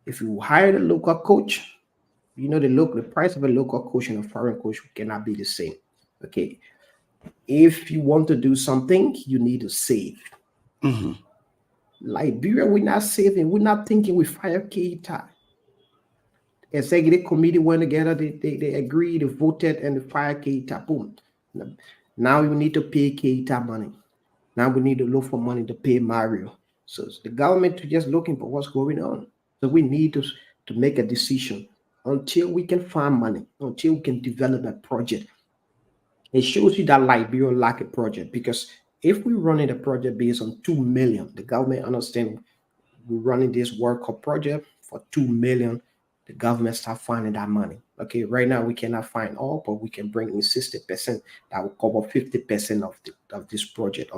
[SPEAKER 5] If you hire the local coach, you know the price of a local coach and a foreign coach cannot be the same. Okay. If you want to do something, you need to save. Liberia, we're not saving. We're not thinking we fire Keita. Executive committee went together. They agreed, they voted, and they fired Keita. Boom. Now you need to pay Keita money. Now we need to look for money to pay Mario. So it's the government is just looking for what's going on. So we need to make a decision until we can find money, until we can develop a project. It shows you that Liberia lack a project, because if we're running a project based on 2 million, the government understands we're running this World Cup project for 2 million, the government start finding that money. Okay, right now we cannot find all, but we can bring in 60% that will cover 50% of this project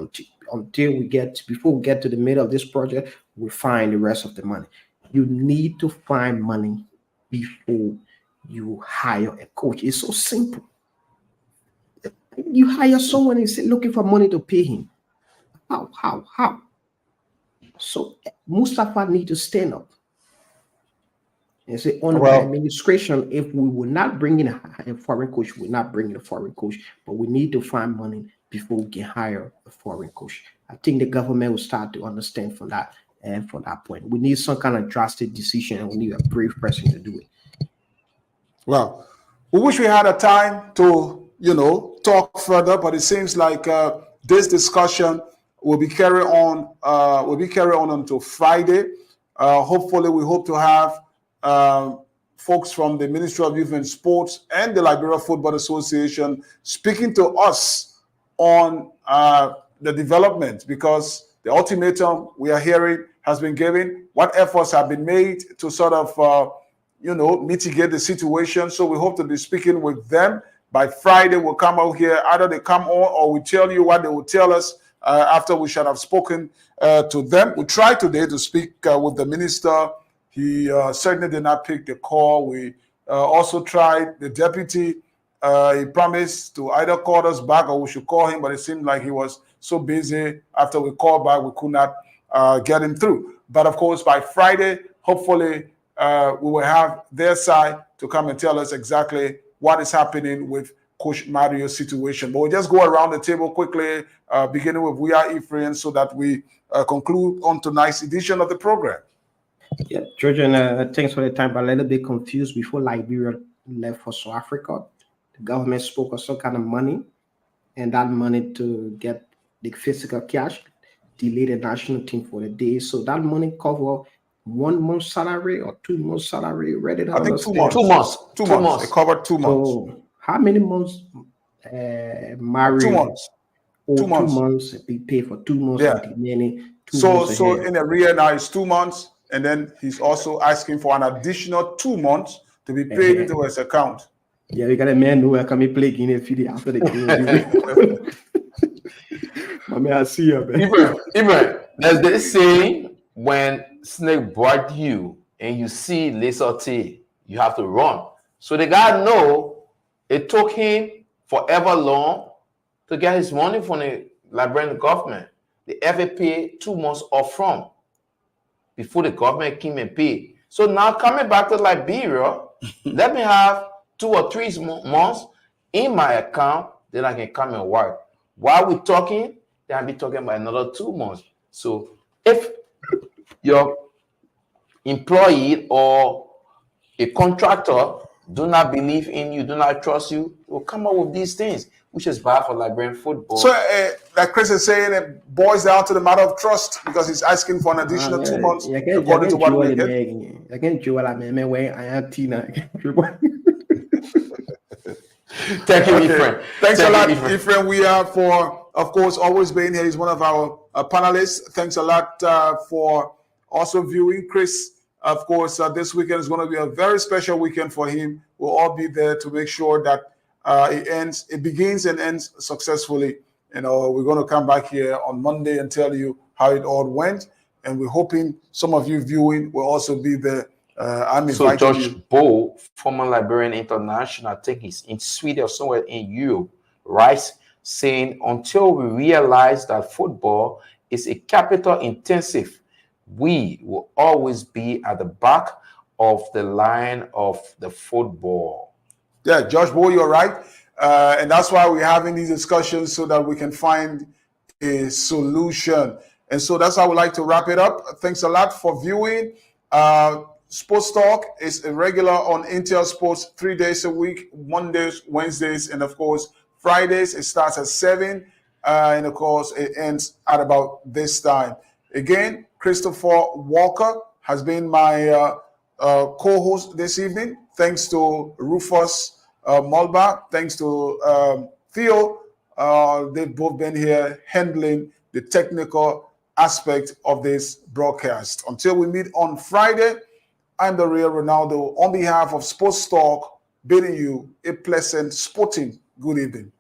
[SPEAKER 5] until we before we get to the middle of this project, we find the rest of the money. You need to find money before you hire a coach. It's so simple. You hire someone and say looking for money to pay him. How? So Mustafa need to stand up and say, on the administration, if we will not bring in a foreign coach, we're not bringing a foreign coach, but we need to find money before we can hire a foreign coach. I think the government will start to understand from that. And from that point, we need some kind of drastic decision, and we need a brave person to do it.
[SPEAKER 1] Well, we wish we had a time to, talk further, but it seems like this discussion will be carried on. Until Friday. Hopefully, we hope to have folks from the Ministry of Youth and Sports and the Liberia Football Association speaking to us on the development, because the ultimatum we are hearing has been given. What efforts have been made to sort of, mitigate the situation? So we hope to be speaking with them by Friday. We'll come out here. Either they come on or we tell you what they will tell us after we should have spoken to them. We tried today to speak with the minister. He certainly did not pick the call. We also tried the deputy. He promised to either call us back or we should call him, but it seemed like he was so busy. After we called back, we could not get him through. But of course, by Friday, hopefully, we will have their side to come and tell us exactly what is happening with Coach Mario's situation. But we'll just go around the table quickly, beginning with We Are Ephraim, so that we conclude on tonight's edition of the program.
[SPEAKER 5] Yeah, Georgian, thanks for the time, but a little bit confused. Before Liberia left for South Africa, the government spoke of some kind of money, and that money to get the physical cash, delay the national team for the day. So that money cover 1 month's salary or 2 months' salary? Ready to
[SPEAKER 1] I think 2
[SPEAKER 5] understand.
[SPEAKER 1] months.
[SPEAKER 2] 2 months.
[SPEAKER 1] 2 months. It covered 2 months.
[SPEAKER 5] So how many months Mario
[SPEAKER 1] 2 months.
[SPEAKER 5] or
[SPEAKER 1] 2 months.
[SPEAKER 5] 2 months be paid for 2 months
[SPEAKER 1] Yeah.
[SPEAKER 5] and remaining 2
[SPEAKER 1] So
[SPEAKER 5] months ahead?
[SPEAKER 1] in arrear now it's 2 months, and then he's also asking for an additional 2 months to be paid
[SPEAKER 5] Uh-huh.
[SPEAKER 1] into his account.
[SPEAKER 5] Yeah, we got a man who can play Guinea Fidi after the game. I mean, I see you, man.
[SPEAKER 2] Even there's this saying, when snake bite you and you see Lesote, you have to run. So the guy know it took him forever long to get his money from the Liberian government. The FA paid 2 months off from before the government came and paid. So now coming back to Liberia, let me have 2 or 3 months in my account, then I can come and work. While we're talking, then I'll be talking about another 2 months. So if your employee or a contractor do not believe in you, do not trust you, will come up with these things, which is bad for Liberian football.
[SPEAKER 1] So, like Chris is saying, it boils down to the matter of trust because he's asking for an additional 2 months according to what we get.
[SPEAKER 5] I can't do what I mean. I am Tina.
[SPEAKER 2] Thank you,
[SPEAKER 1] Okay.
[SPEAKER 2] Ephraim.
[SPEAKER 1] Thanks a
[SPEAKER 2] Thank
[SPEAKER 1] lot,
[SPEAKER 2] you, Ephraim.
[SPEAKER 1] Ephraim. We are for, of course, always being here. He's one of our panelists. Thanks a lot for also viewing. Chris, of course, this weekend is going to be a very special weekend for him. We'll all be there to make sure that it begins and ends successfully. You know, we're going to come back here on Monday and tell you how it all went. And we're hoping some of you viewing will also be there. I'm
[SPEAKER 2] So
[SPEAKER 1] inviting
[SPEAKER 2] Josh
[SPEAKER 1] you.
[SPEAKER 2] Bow, former Liberian international, I think he's in Sweden or somewhere in Europe, writes saying, until we realize that football is a capital intensive, we will always be at the back of the line of the football.
[SPEAKER 1] Yeah, Josh Bow, you're right. And that's why we're having these discussions so that we can find a solution. And so that's how we like to wrap it up. Thanks a lot for viewing. Sports Talk is regular on Intel Sports 3 days a week, Mondays, Wednesdays, and of course, Fridays. It starts at 7, and of course, it ends at about this time. Again, Christopher Walker has been my co-host this evening. Thanks to Rufus Mulba. Thanks to Theo. They've both been here handling the technical aspect of this broadcast. Until we meet on Friday, I'm the real Ronaldo. On behalf of Sports Talk, bidding you a pleasant sporting good evening.